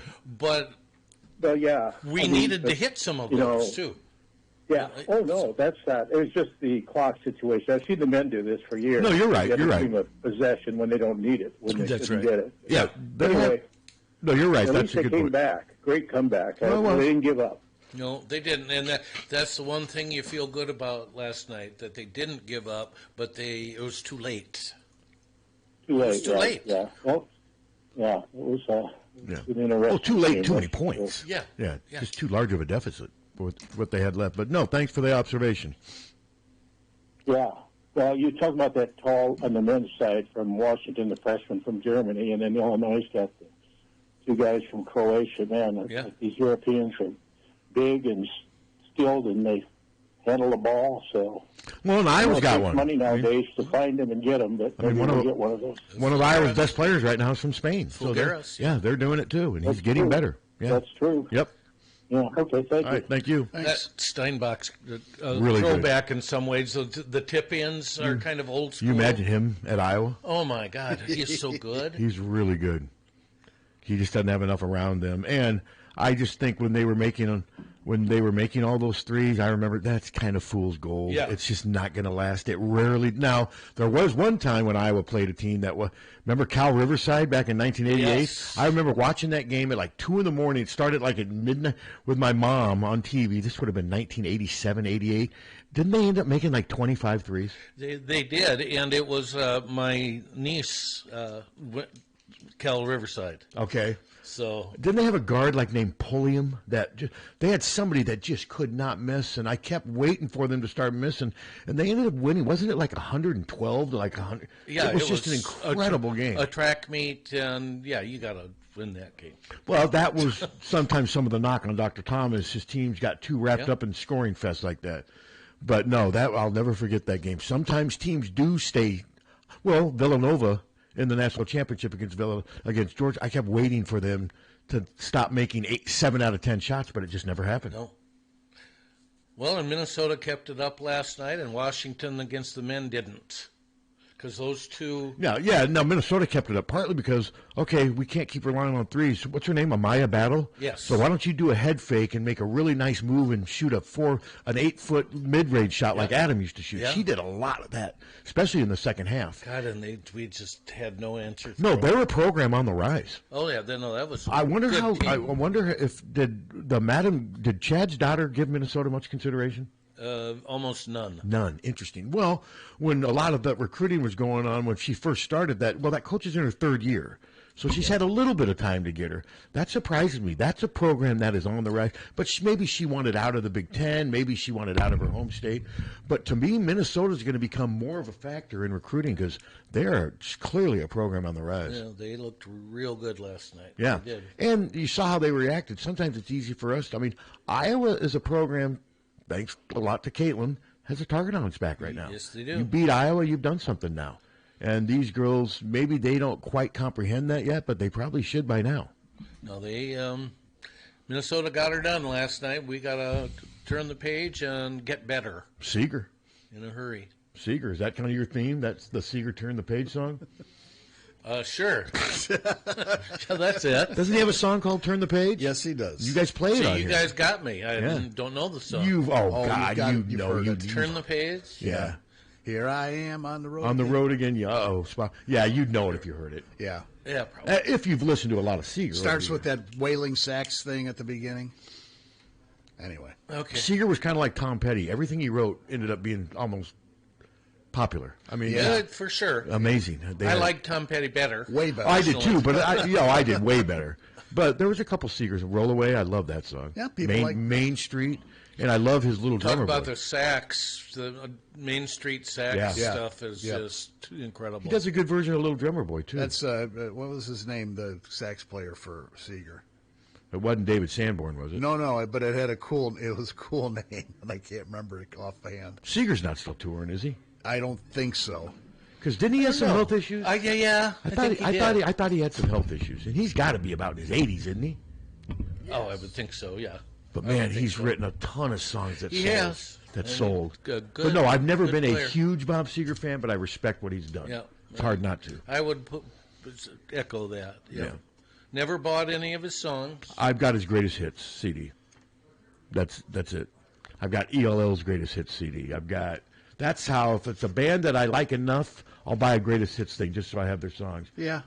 Well, yeah. We needed to hit some of those, too. Yeah. Oh, no, that's not. It was just the clock situation. I've seen the men do this for years. No, you're right. You're right. Of possession when they don't need it, when they shouldn't get it. Yeah. Anyway, no, you're right. At That's least a good they came point. back. Great comeback. Well, They didn't give up. No, they didn't, and that's the one thing you feel good about last night, that they didn't give up, but it was too late. Too late. It was too late. Yeah. Well, yeah. It was. Yeah. An interesting Too late, game. too many points. Yeah. Just too large of a deficit with what they had left. But no, thanks for the observation. Yeah. Well, you talk about that tall on the men's side from Washington, the freshman from Germany, and then Illinois got the 2 guys from Croatia. Man, like these Europeans are big and skilled, and they handle the ball. So, well, and Iowa's got one. Money nowadays to find them and get them, but maybe we'll get one of those. One of Iowa's best players right now is from Spain. So they're doing it too, and he's getting better. Yeah. That's true. Yep. Yeah. Okay. Thank you. All right. Thank you. That Steinbach's really throwback in some ways. The tip-ins are kind of old school. You imagine him at Iowa? Oh my God, he's so good. He's really good. He just doesn't have enough around them, and I just think when they were making all those 3s, I remember that's kind of fool's gold. Yeah. It's just not going to last. It rarely. Now there was one time when Iowa played a team that was. Remember Cal Riverside back in 1988? Yes. I remember watching that game at like 2 a.m. It started like at midnight with my mom on TV. This would have been 1987, 88. Didn't they end up making like 25 3s? They did, and it was my niece, Cal Riverside. Okay. So didn't they have a guard like named Pulliam they had somebody that just could not miss, and I kept waiting for them to start missing, and they ended up winning. Wasn't it like 112 to like 100? Yeah, it was just an incredible game. A track meet, and you got to win that game. Well, that was sometimes some of the knock on Dr. Thomas. His teams got too wrapped up in scoring fest like that. But no, I'll never forget that game. Sometimes teams do stay. Well, Villanova in the national championship against Georgia, I kept waiting for them to stop making 7 out of 10 shots, but it just never happened. No. Well, and Minnesota kept it up last night, and Washington against the men didn't. Because those two... No, Minnesota kept it up, partly because, okay, we can't keep relying on 3s. What's her name, Amaya Battle? Yes. So why don't you do a head fake and make a really nice move and shoot an 8-foot mid-range shot like Adam used to shoot? Yeah. She did a lot of that, especially in the second half. God, and we just had no answer. No, they were a program on the rise. Oh, yeah, that was I wonder good team. Did Chad's daughter give Minnesota much consideration? Almost none. None. Interesting. Well, when a lot of that recruiting was going on when she first started that coach is in her 3rd year. So she's had a little bit of time to get her. That surprises me. That's a program that is on the rise. But maybe she wanted out of the Big Ten. Maybe she wanted out of her home state. But to me, Minnesota is going to become more of a factor in recruiting because they're clearly a program on the rise. Yeah, they looked real good last night. Yeah. They did. And you saw how they reacted. Sometimes it's easy for us. I mean, Iowa is a program, thanks a lot to Caitlin, has a target on its back right now. Yes, they do. You beat Iowa, you've done something now. And these girls, maybe they don't quite comprehend that yet, but they probably should by now. No, Minnesota got her done last night. We got to turn the page and get better. Seeger. In a hurry. Seeger, is that kind of your theme? That's the Seeger Turn the Page song? Sure. That's it. Doesn't he have a song called "Turn the Page"? Yes, he does. You guys play it on you here. guys got me. I don't know the song. God, you've know heard you it. Turn the page. Yeah. Here I am on the road. On the road again. Yeah. Yeah, you'd know it if you heard it. Yeah. Yeah, probably. If you've listened to a lot of Seeger. Starts with that wailing sax thing at the beginning. Anyway. Okay. Seeger was kind of like Tom Petty. Everything he wrote ended up being almost popular. I mean, for sure. Amazing. I like Tom Petty better. Way better. I did too, but I did way better. But there was a couple Seegers. Roll Away, I love that song. Yeah, people like Main Street, and I love his little Talk drummer about boy. the sax, the Main Street sax Yeah. stuff is just incredible. He does a good version of Little Drummer Boy too. That's what was his name? The sax player for Seeger. It wasn't David Sanborn, was it? No, but it was a cool name, and I can't remember it offhand. Seeger's not still touring, is he? I don't think so. Because didn't he have some health issues? Yeah. I thought he had some health issues, and he's got to be about in his 80s, isn't he? Oh, I would think so. Yeah. But man, he's written a ton of songs that sold. Yes. That sold. Good, but no, I've never been player. a huge Bob Seger fan, but I respect what he's done. Yeah. It's hard not to. I would echo that. Yeah. Never bought any of his songs. I've got his greatest hits CD. That's it. I've got ELL's greatest hits CD. That's how, if it's a band that I like enough, I'll buy a greatest hits thing just so I have their songs. Yeah.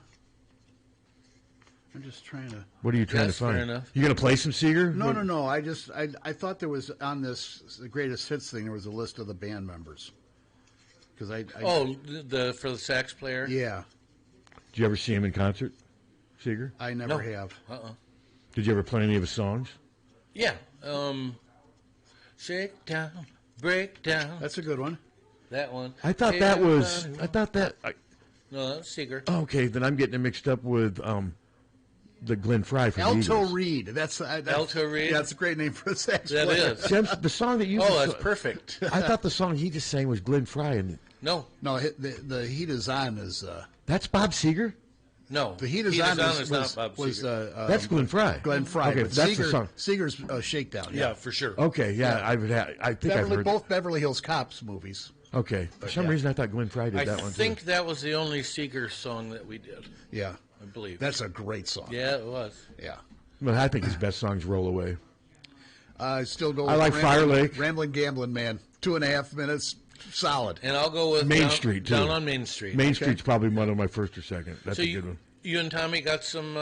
I'm just trying to. What are you trying to find? Fair enough. You going to play some Seeger? No. I thought there was on the greatest hits thing, there was a list of the band members. Because for the sax player? Yeah. Did you ever see him in concert, Seeger? I never have. Did you ever play any of his songs? Yeah. Shake down, break down. That's a good one. That one. No, that was Seeger. Okay, then I'm getting it mixed up with the Glenn Fry from the Alto Eagles. Reed. That's Alto Reed. Yeah, that's a great name for a sax That player. is. See, the song that you. Oh, that's perfect. I thought the song he just sang was Glenn Fry, and No, the Heat is On is. that's Bob Seger. no. The Heat is On is not Bob Seger. That's Glenn Fry. Glenn Fry. Okay, but that's Seeger, the song. Seeger's Shakedown. Yeah, for sure. Okay, yeah, I think I've heard. Both Beverly Hills Cops movies. Okay, for some reason I thought Glenn Fry did that one. I think that was the only Seeger song that we did. Yeah, I believe. That's a great song. Yeah, it was. Yeah. Well, I think his best songs Roll Away. Still go. I with like Fire Lake. Rambling Gambling Man. 2.5 minutes. Solid. And I'll go with Main Street too. Down on Main Street. Main Street's probably one of my first or second. That's So a good one. You and Tommy got some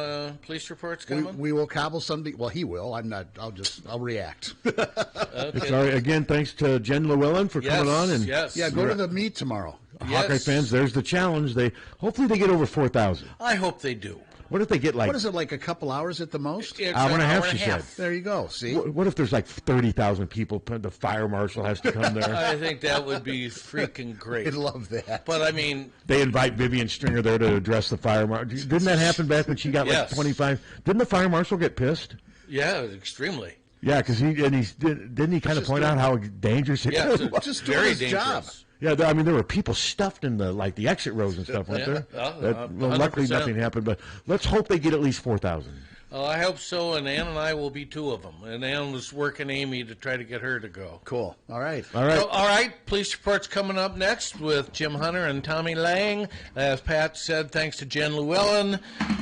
police reports coming? We will cobble somebody. Well, he will. I'm not. I'll react. It's all right. Again, thanks to Jen Llewellyn for coming on. And yeah, go to the meet tomorrow. Hawkeye fans, there's the challenge. Hopefully they get over 4,000. I hope they do. What if they get like? What is it, like a couple hours at the most? It's hour and a half, hour and she a half. said. There you go. See. What if there's like 30,000 people? The fire marshal has to come there. I think that would be freaking great. I'd love that. But I mean, They invite Vivian Stringer there to address the fire marshal. Didn't that happen back when she got like 25? Didn't the fire marshal get pissed? yeah, extremely. Yeah, because didn't he kind of point out how dangerous it Yeah, is? it's Just doing very his dangerous. job. Yeah, I mean, there were people stuffed in the exit rows and stuff, weren't there? Well, luckily 100%. nothing happened, but let's hope they get at least 4,000. Oh, I hope so, and Ann and I will be two of them. And Ann was working Amy to try to get her to go. Cool. All right. All right. So, all right, police reports coming up next with Jim Hunter and Tommy Lang. As Pat said, thanks to Jen Llewellyn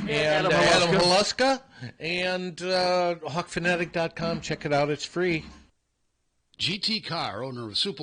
and Adam Haluska. And Hawkfanatic.com. Check it out. It's free. GT Car, owner of Super